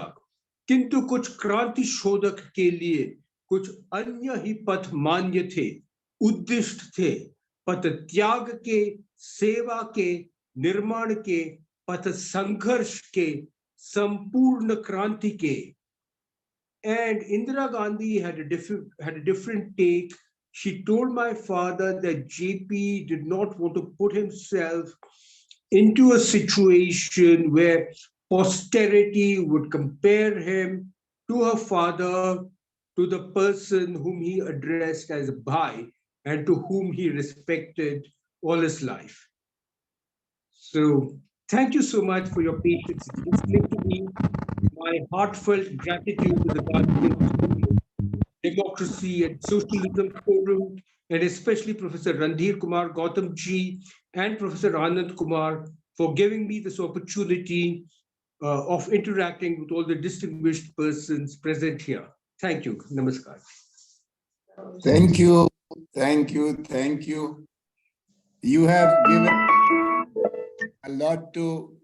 किंतु कुछ क्रांति शोधक के लिए कुछ अन्य ही पथ मान्य थे, उद्दिष्ट थे, पथ त्याग के, सेवा के, निर्माण के, पथ संघर्ष के, संपूर्ण क्रांति के. And Indira Gandhi had a different take. She told my father that JP did not want to put himself into a situation where posterity would compare him to her father, to the person whom he addressed as Bhai and to whom he respected all his life. So thank you so much for your patience in listening to me. My heartfelt gratitude to the Guardian Democracy and Socialism Forum, and especially Professor Randhir Kumar, Gautam Ji, and Professor Anand Kumar for giving me this opportunity of interacting with all the distinguished persons present here. Thank you. Namaskar. Thank you. Thank you. Thank you. You have given a lot to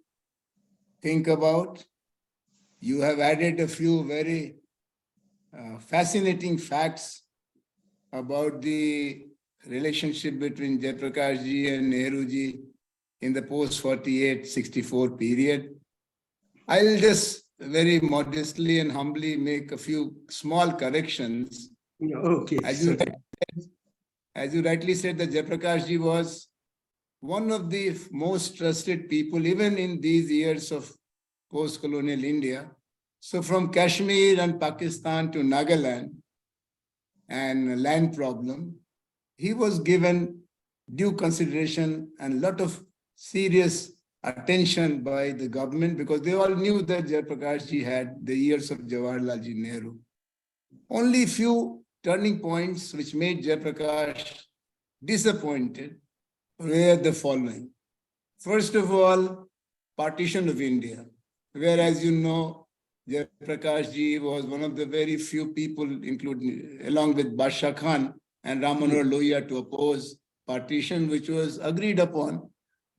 think about. You have added a few very fascinating facts about the relationship between Jayaprakash ji and Nehru ji in the post-48-64 period. I'll just very modestly and humbly make a few small corrections. Okay. As you rightly said, that Jayaprakash ji was one of the most trusted people, even in these years of post-colonial India. So from Kashmir and Pakistan to Nagaland and land problem, he was given due consideration and a lot of serious attention by the government, because they all knew that Jayaprakash ji had the years of Jawaharlal ji Nehru. Only few turning points which made Jayaprakash disappointed were the following. First of all, partition of India, where, as you know, Jayaprakash ji was one of the very few people, including along with Badshah Khan and Ram Manohar Lohia, to oppose partition, which was agreed upon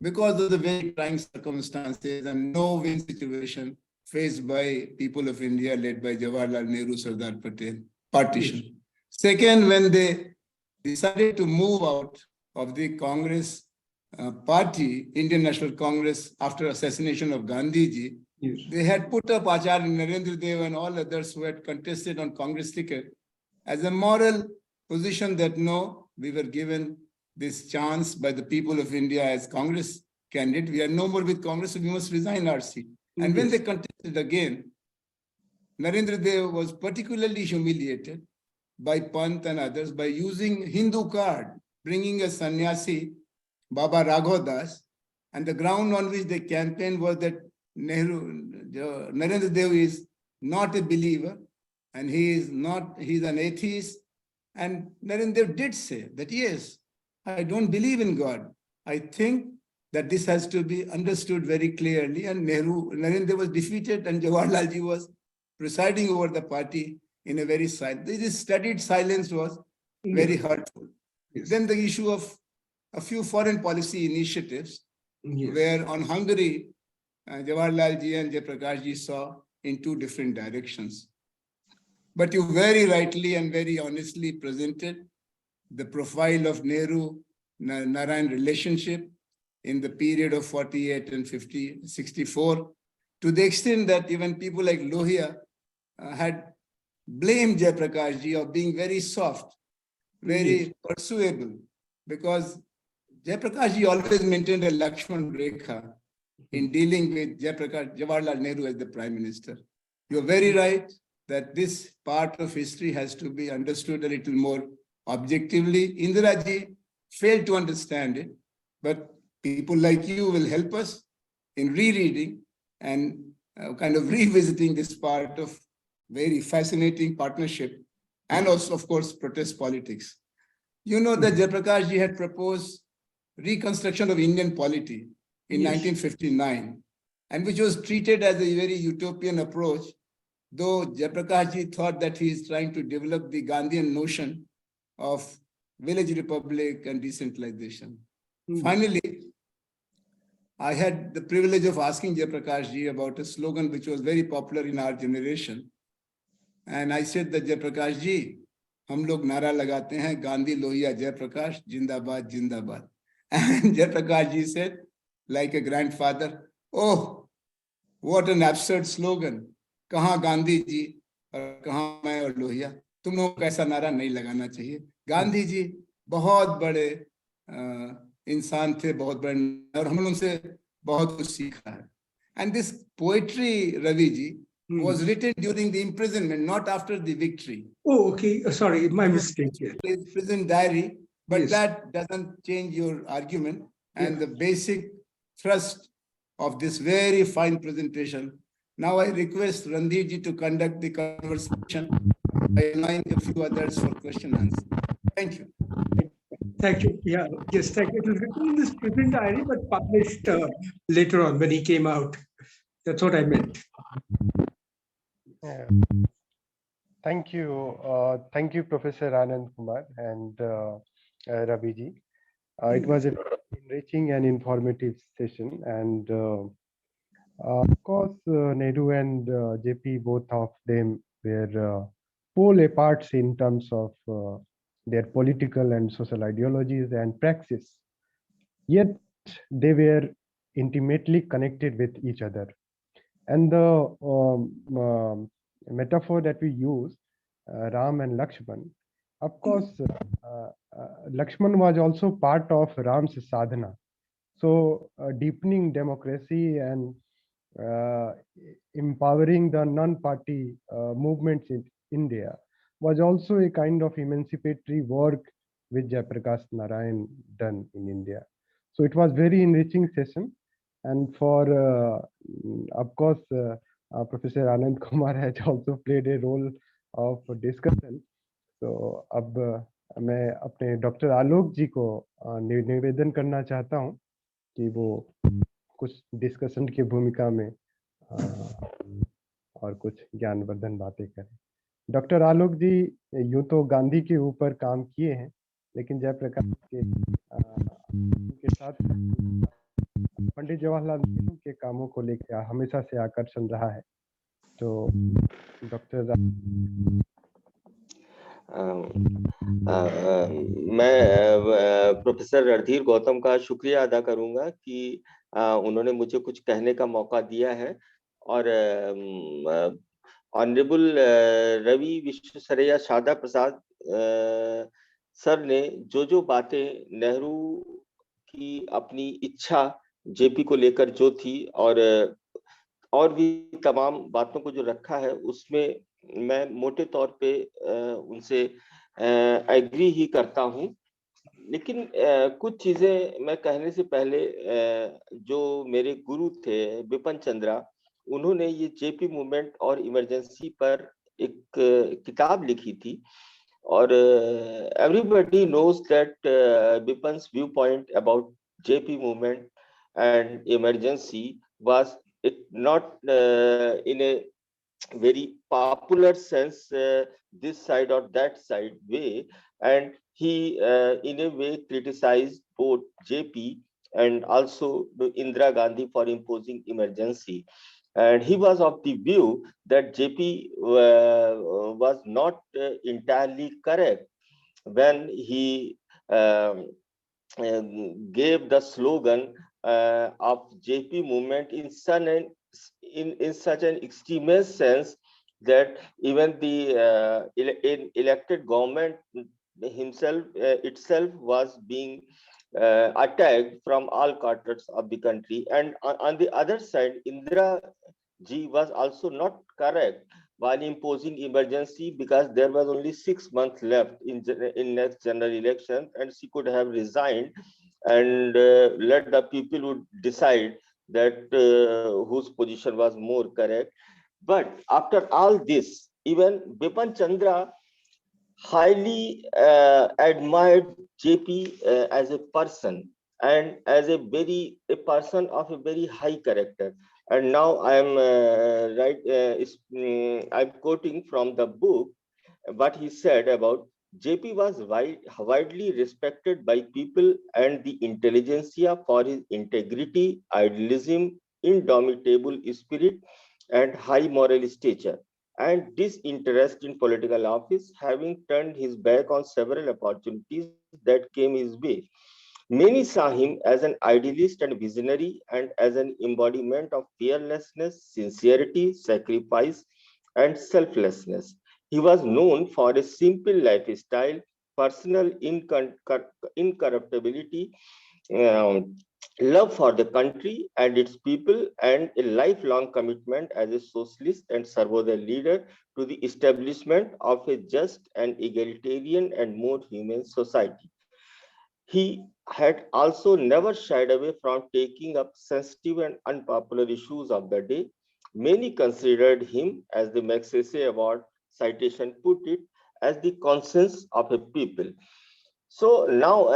because of the very trying circumstances and no-win situation faced by people of India led by Jawaharlal Nehru, Sardar Patel. Partition. Second, when they decided to move out of the Congress party, Indian National Congress, after assassination of Gandhiji, they had put up Acharya Narendra Dev and all others who had contested on Congress ticket as a moral position that no, we were given this chance by the people of India as Congress candidate. We are no more with Congress, so we must resign our seat. And when they contested again, Narendra Dev was particularly humiliated by Pant and others by using Hindu card, bringing a sannyasi, Baba Raghav Das, and the ground on which they campaigned was that Narendra Dev is not a believer and he's an atheist. And Narendra Dev did say that, yes, I don't believe in God. I think that this has to be understood very clearly. And Narendra Dev was defeated and Jawaharlal ji was presiding over the party in a very silent. This studied silence was very hurtful. Yes. Then the issue of a few foreign policy initiatives, where on Hungary, Jawaharlal ji and Jayaprakash ji saw in two different directions. But you very rightly and very honestly presented the profile of Nehru-Narayan relationship in the period of 48 and 64, to the extent that even people like Lohia had blamed Jayaprakash ji of being very soft, very persuadable, because Jayaprakash ji always maintained a Lakshman Rekha in dealing with Jawaharlal Nehru as the Prime Minister. You're very right that this part of history has to be understood a little more objectively. Indira ji failed to understand it, but people like you will help us in rereading and kind of revisiting this part of very fascinating partnership and also, of course, protest politics. You know that Jayaprakash ji had proposed reconstruction of Indian polity in 1959, and which was treated as a very utopian approach, though Jayaprakash ji thought that he is trying to develop the Gandhian notion of village republic and decentralization. Finally, I had the privilege of asking Jayaprakash ji about a slogan which was very popular in our generation. And I said that, Jayaprakash ji, hum log nara lagate hain, Gandhi, Lohia, Jayaprakash, Jindabad, Jindabad. And Jayaprakash ji said, like a grandfather, oh, what an absurd slogan. Kahan Gandhi ji aur kahan main aur Lohia. तुम लोगों को ऐसा नारा नहीं लगाना चाहिए. गांधी जी बहुत बड़े इंसान थे, बहुत बड़े, और हमने उनसे बहुत कुछ सीखा है. And this poetry, Ravi ji, was written during the imprisonment, not after the victory. Oh, okay. Sorry, my mistake. It's prison diary, but that doesn't change your argument and the basic thrust of this very fine presentation. Now I request Randhir ji to conduct the conversation by allowing a few others for question and answer. Thank you. Thank you. Yeah, yes, thank you. It was written in this prison diary, but published later on when he came out. That's what I meant. Yeah. Thank you. Thank you, Professor Anand Kumar and Ravi ji. It was a enriching and informative session. And of course, Nehru and JP, both of them were pole apart in terms of their political and social ideologies and praxis. Yet they were intimately connected with each other. And the metaphor that we use, Ram and Lakshman, of course, Lakshman was also part of Ram's sadhana. So deepening democracy and uh, empowering the non-party movements in India was also a kind of emancipatory work which Jayaprakash Narayan done in India. So it was very enriching session. And for, of course, Professor Anand Kumar has also played a role of discussion. So अब मैं अपने doctor आलोक जी को निवेदन करना चाहता हूँ कि वो कुछ डिस्कशन की भूमिका में और कुछ ज्ञानवर्धन बातें करें। डॉक्टर आलोक जी यूं तो गांधी के ऊपर काम किए हैं, लेकिन जयप्रकाश के साथ पंडित जवाहरलाल नेहरू के कामों को लेकर हमेशा से आकर्षण रहा है। तो डॉक्टर मैं प्रोफेसर रणधीर गौतम का शुक्रिया अदा करूंगा कि उन्होंने मुझे कुछ कहने का मौका दिया है और ऑनरेबल रवि विश्वेश्वरैया शारदा प्रसाद सर ने जो बातें नेहरू की अपनी इच्छा जेपी को लेकर जो थी और भी तमाम बातों को जो रखा है उसमें मैं मोटे तौर पे उनसे एग्री ही करता हूं, लेकिन कुछ चीजें मैं कहने से पहले जो मेरे गुरु थे बिपिन चंद्रा, उन्होंने ये जेपी मूवमेंट और इमरजेंसी पर एक किताब लिखी थी और everybody knows that Bipin's view point about JP movement and emergency was it not in a very popular sense this side or that side way, and he in a way criticized both JP and also Indira Gandhi for imposing emergency, and he was of the view that JP was not entirely correct when he gave the slogan of JP movement in such an extremist sense that even the elected government himself itself was being attacked from all quarters of the country. And on the other side, Indira ji was also not correct while imposing emergency, because there was only 6 months left in next general election, and she could have resigned and let the people would decide that whose position was more correct. But after all this, even Bipin Chandra highly admired JP as a person and as a person of a very high character. And now I am I'm quoting from the book what he said about JP was widely respected by people and the intelligentsia for his integrity, idealism, indomitable spirit, and high moral stature, and disinterest in political office, having turned his back on several opportunities that came his way. Many saw him as an idealist and visionary, and as an embodiment of fearlessness, sincerity, sacrifice, and selflessness. He was known for a simple lifestyle, personal incorruptibility, um, love for the country and its people, and a lifelong commitment as a socialist and Sarvodaya leader to the establishment of a just and egalitarian and more humane society. He had also never shied away from taking up sensitive and unpopular issues of the day. Many considered him, as the Magsaysay Award citation put it, as the conscience of a people. So now,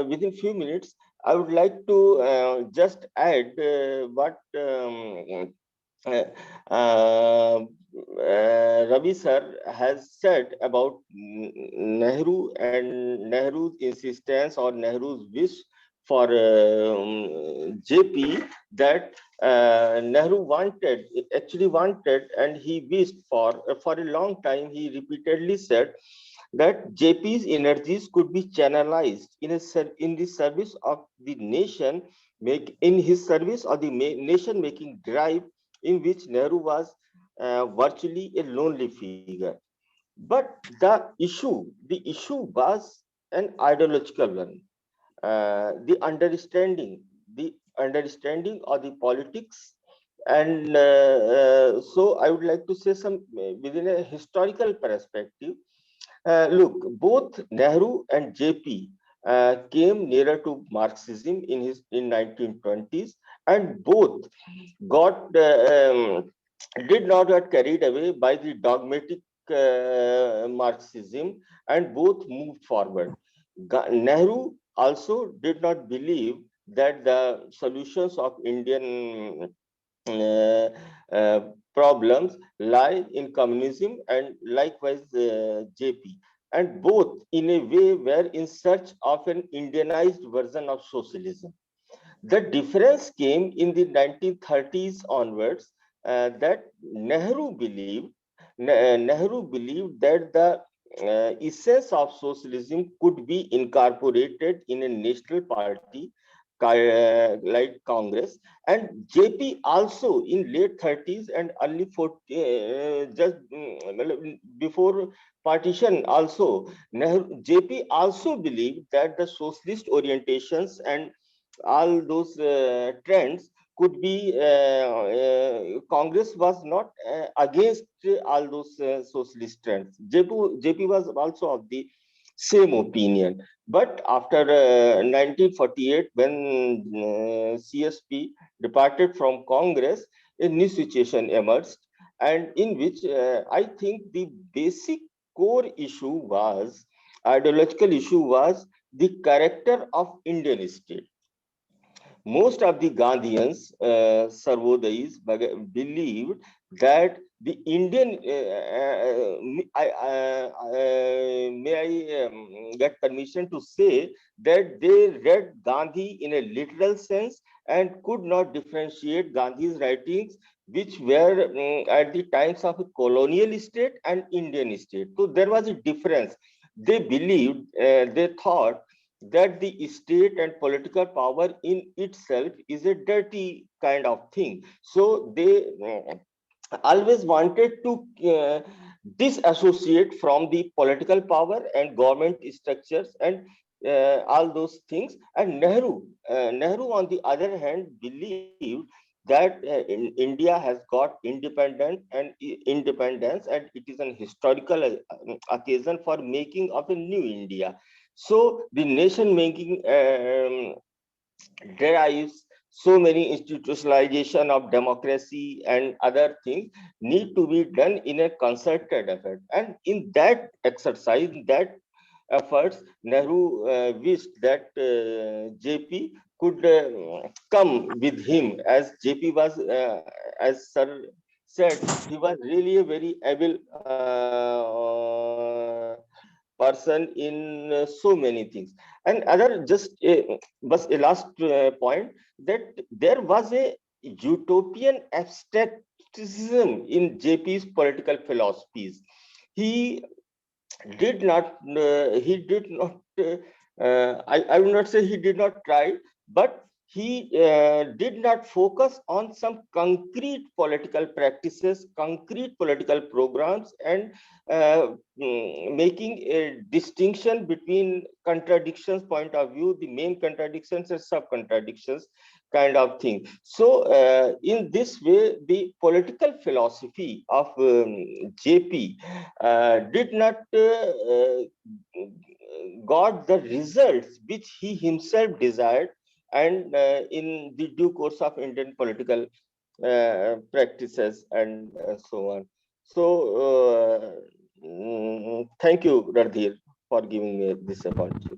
within few minutes, I would like to just add what uh, uh, Ravi sir has said about Nehru and Nehru's insistence or Nehru's wish for JP that Nehru actually wanted, and he wished for a long time. He repeatedly said that JP's energies could be channelized in the service of the nation, in his service of the nation-making drive, in which Nehru was virtually a lonely figure. But the issue was an ideological one. The understanding of the politics, and so I would like to say some within a historical perspective. Look, both Nehru and JP came nearer to Marxism in 1920s, and both got did not get carried away by the dogmatic Marxism, and both moved forward. Nehru also did not believe that the solutions of Indian uh, uh, problems lie in communism, and likewise JP. And both, in a way, were in search of an Indianized version of socialism. The difference came in the 1930s onwards, that Nehru believed that the essence of socialism could be incorporated in a national party like Congress, and JP also in late 30s and early 40s, before partition also, JP also believed that the socialist orientations and all those trends could be Congress was not against all those socialist trends. JP was also of the same opinion. But after 1948, when CSP departed from Congress, a new situation emerged, and in which I think the basic core issue was, ideological issue was, the character of Indian state. Most of the Gandhians, Sarvodayis, believed that the Indian, may I get permission to say that they read Gandhi in a literal sense and could not differentiate Gandhi's writings, which were at the times of a colonial state and Indian state. So there was a difference. They believed, they thought that the state and political power in itself is a dirty kind of thing. So they always wanted to disassociate from the political power and government structures and all those things. And Nehru, on the other hand, believed that India has got independence, and it is an historical occasion for making of a new India. So the nation making derives so many institutionalization of democracy and other things need to be done in a concerted effort. And in that exercise, that efforts, Nehru wished that JP could come with him, as JP was, as Sir said, he was really a very able person in so many things. And other just was a last point, that there was a utopian abstractism in JP's political philosophies. He did not I would not say he did not try, but he did not focus on some concrete political practices, concrete political programs, and making a distinction between contradictions point of view, the main contradictions and sub contradictions kind of thing. So in this way, the political philosophy of JP did not got the results which he himself desired, and in the due course of Indian political practices and so on. So thank you, Randhir, for giving me this opportunity.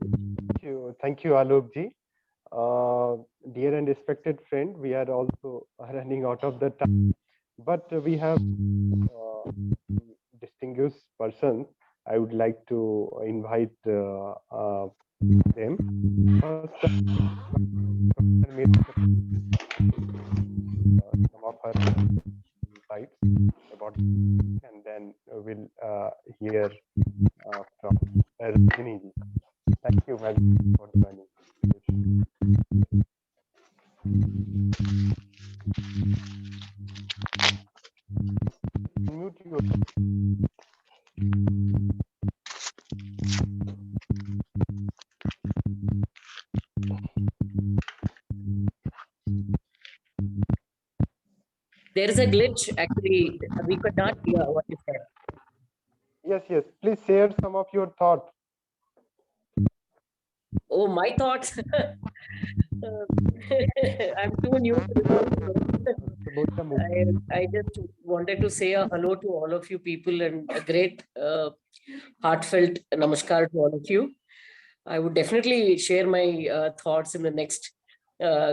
Thank you, Alok ji. Dear and respected friend, we are also running out of the time, but we have distinguished persons. I would like to invite them. First, some of her insights about, and then we'll hear from Rajini ji. Thank you, ma'am, for joining. Mute your. There is a glitch. Actually, we could not hear what you said. Yes, yes. Please share some of your thoughts. Oh, my thoughts. I'm too new to this. I just wanted to say a hello to all of you people and a great heartfelt namaskar to all of you. I would definitely share my thoughts in the next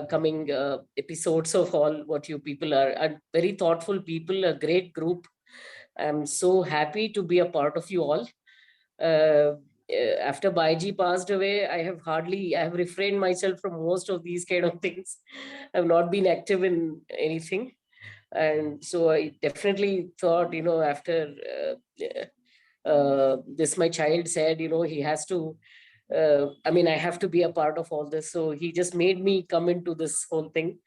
coming episodes of all what you people are. And very thoughtful people, a great group. I'm so happy to be a part of you all. After Baiji passed away, I have refrained myself from most of these kind of things. I've not been active in anything. And so I definitely thought, after this, my child said, he has to, I have to be a part of all this. So he just made me come into this whole thing.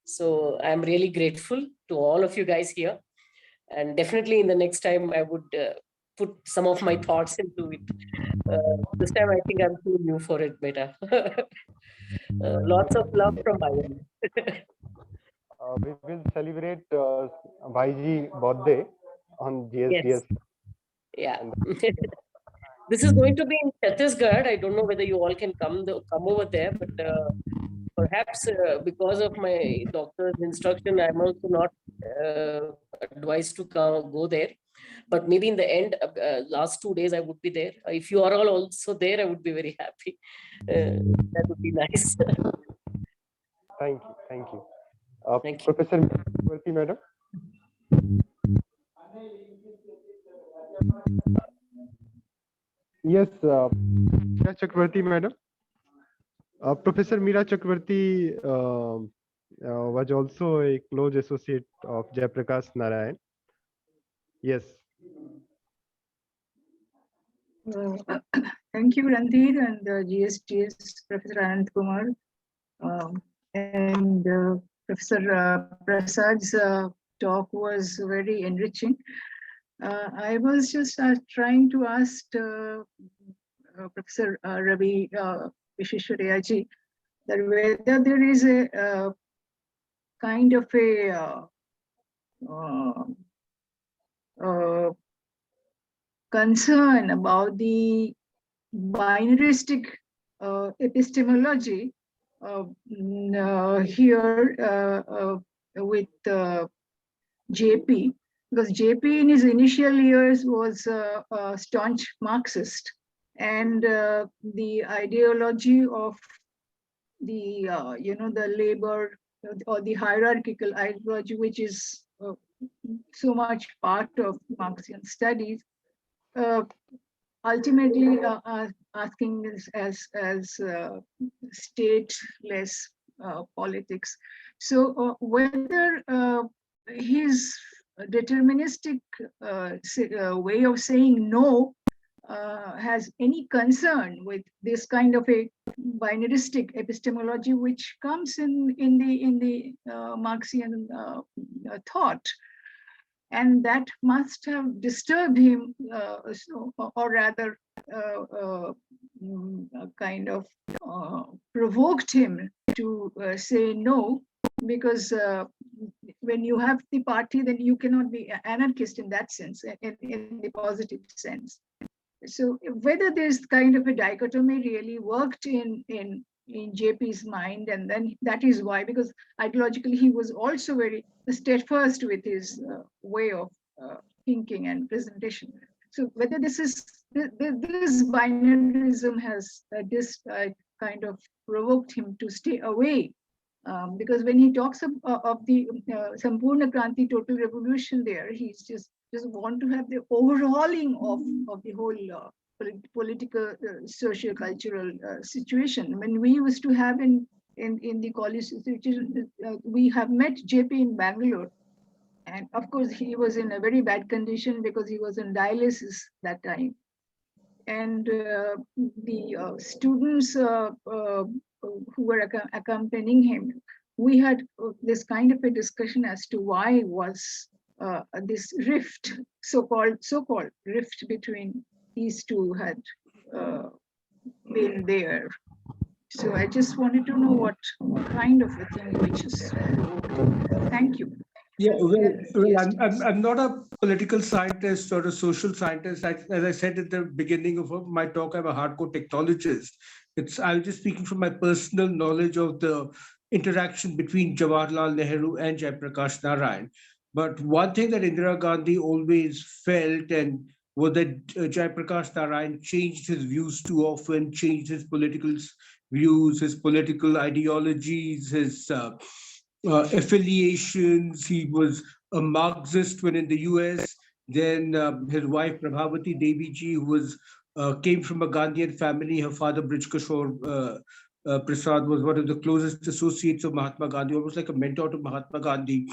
So I'm really grateful to all of you guys here. And definitely in the next time, I would put some of my thoughts into it. This time, I think I'm too new for it, beta. Lots of love from my end. We will celebrate Bhaiji birthday on GSDS. Yes. Yeah. This is going to be in Chhattisgarh. I don't know whether you all can come over there, but perhaps because of my doctor's instruction, I'm also not advised to go there. But maybe in the end, last 2 days, I would be there. If you are all also there, I would be very happy. That would be nice. Thank you. Thank you. Thank you. Professor Chakravarti, madam. Yes, Meera Chakravarti, madam. Professor Meera Chakravarti was also a close associate of Jayaprakash Narayan. Yes. Thank you, Randhir and GSDS, Professor Anand Kumar, and Professor Prasad's talk was very enriching. I was just trying to ask Professor Ravi Visvesvaraya ji that whether there is a kind of a concern about the binaristic epistemology here with JP, because JP in his initial years was a staunch Marxist, and the ideology of the the labor or the hierarchical ideology, which is so much part of Marxian studies, ultimately asking this as stateless politics. So whether his deterministic way of saying no has any concern with this kind of a binaristic epistemology which comes in the Marxian thought. And that must have disturbed him, or rather, kind of provoked him to say no, because when you have the party, then you cannot be anarchist in that sense, in the positive sense. So whether this kind of a dichotomy really worked in JP's mind, and then that is why, because ideologically he was also very steadfast with his way of thinking and presentation. So whether this binarism has this kind of provoked him to stay away, because when he talks of the Sampurna Kranti, total revolution, there he's just want to have the overhauling of the whole political, socio-cultural situation. When we used to have in the college situation, we have met JP in Bangalore. And of course, he was in a very bad condition because he was on dialysis that time. And the students who were accompanying him, we had this kind of a discussion as to why was this rift, so-called rift between these two had been there. So I just wanted to know what kind of a thing which is provoked. Thank you. Yeah, well, I'm not a political scientist or a social scientist. As I said at the beginning of my talk, I'm a hardcore technologist. I'm just speaking from my personal knowledge of the interaction between Jawaharlal Nehru and Jayaprakash Narayan. But one thing that Indira Gandhi always felt and was that Jayaprakash Narayan changed his views too often, changed his political views, his political ideologies, his affiliations. He was a Marxist when in the US. Then his wife Prabhavati Devi ji, who was came from a Gandhian family. Her father Brij Kishore Prasad was one of the closest associates of Mahatma Gandhi, almost like a mentor to Mahatma Gandhi.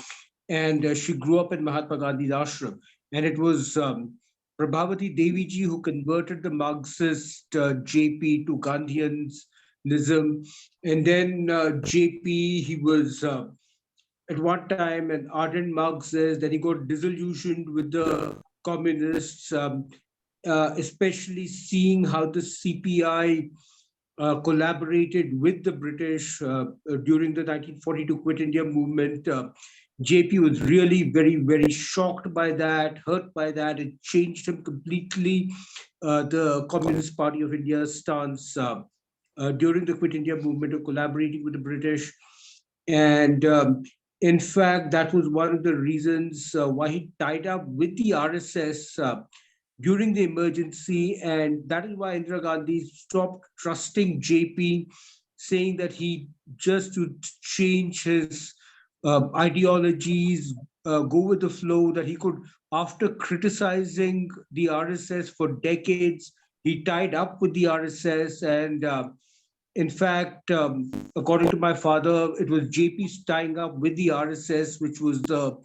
And she grew up in Mahatma Gandhi's ashram. And it was Prabhavati Devi ji who converted the Marxist JP to Gandhianism. And then JP, he was at one time an ardent Marxist, then he got disillusioned with the communists, especially seeing how the CPI collaborated with the British during the 1942 Quit India movement. JP was really very, very shocked by that, hurt by that. It changed him completely. The Communist Party of India's stance during the Quit India movement of collaborating with the British. And in fact, that was one of the reasons why he tied up with the RSS during the emergency. And that is why Indira Gandhi stopped trusting JP, saying that he just would change his ideologies, go with the flow, that he could, after criticizing the RSS for decades, he tied up with the RSS. And in fact, according to my father, it was JP's tying up with the RSS, which was the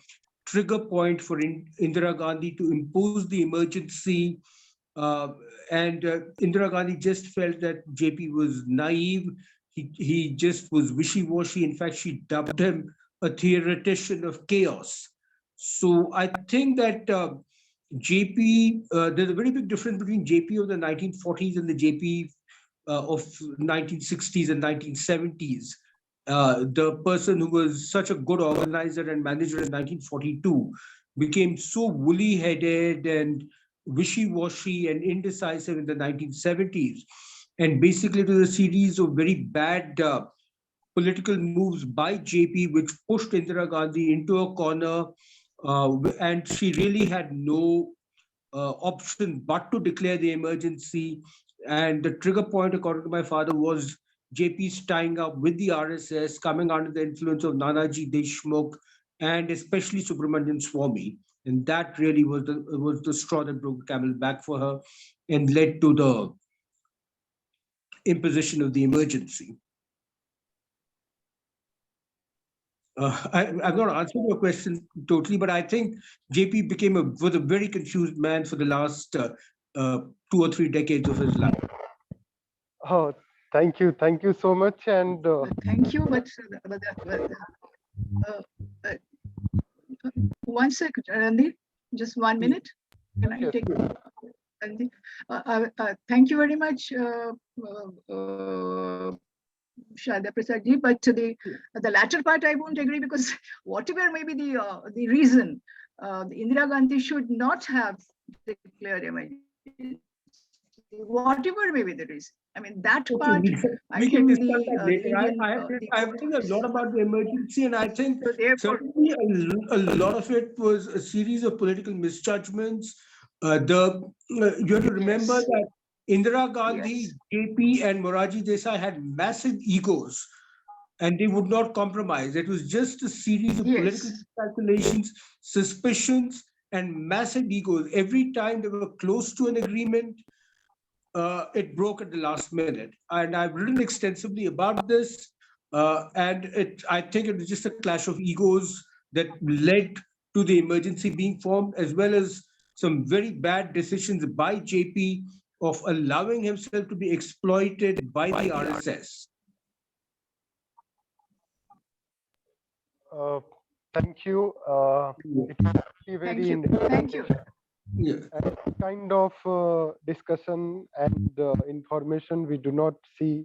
trigger point for Indira Gandhi to impose the emergency. And Indira Gandhi just felt that JP was naive. He just was wishy-washy. In fact, she dubbed him a theoretician of chaos. So I think that JP, there's a very big difference between JP of the 1940s and the JP of 1960s and 1970s. The person who was such a good organizer and manager in 1942 became so woolly-headed and wishy-washy and indecisive in the 1970s. And basically it was a series of very bad political moves by JP, which pushed Indira Gandhi into a corner. And she really had no option but to declare the emergency. And the trigger point, according to my father, was JP's tying up with the RSS, coming under the influence of Nanaji Deshmukh and especially Subramanian Swamy. And that really was the straw that broke the camel's back for her and led to the imposition of the emergency. I'm not answering your question totally, but I think JP was a very confused man for the last 2 or 3 decades of his life. Oh, thank you so much. And thank you, but one second, Randhir, just 1 minute. Can I take? Thank you very much, Sharda Prasad ji, but the latter part I won't agree, because whatever may be the reason, Indira Gandhi should not have declared emergency. Whatever may be the reason. I mean, that part, I think I've think a lot about the emergency, and I think certainly a lot of it was a series of political misjudgments. You have to remember that Indira Gandhi, JP, and Morarji Desai had massive egos, and they would not compromise. It was just a series of political calculations, suspicions, and massive egos. Every time they were close to an agreement, it broke at the last minute. And I've written extensively about this. I think it was just a clash of egos that led to the emergency being formed, as well as some very bad decisions by JP of allowing himself to be exploited by the RSS. Thank you. It is very Thank you. Thank you. Yeah. and kind of discussion and information we do not see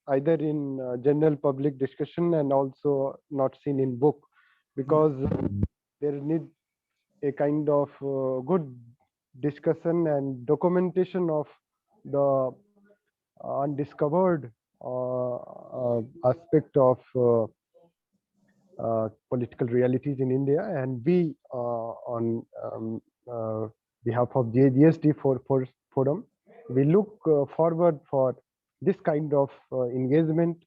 either in general public discussion and also not seen in book, because there need a kind of good discussion and documentation of the undiscovered aspect of political realities in India, and we on behalf of GSD forum, we look forward for this kind of engagement.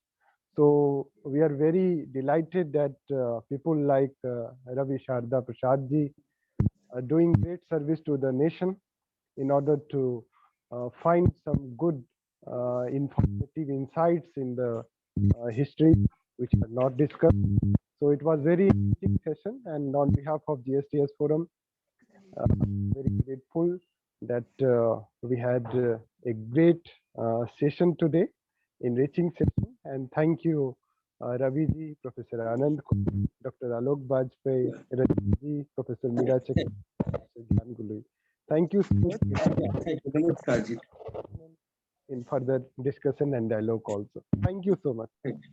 So we are very delighted that people like Ravi, Sharda, Prasad ji are doing great service to the nation in order to find some good informative insights in the history which are not discussed. So it was very interesting session, and on behalf of GSDS forum, very grateful that we had a great session today, enriching session, and thank you Ravi ji, Professor Anand, Dr. Alok Bajpai, Ravi ji, Professor Meera Chakra, Professor Gyan Gului. Thank you so much. Thank you. Namaskar ji. In further discussion and dialogue also. Thank you so much. Thank you.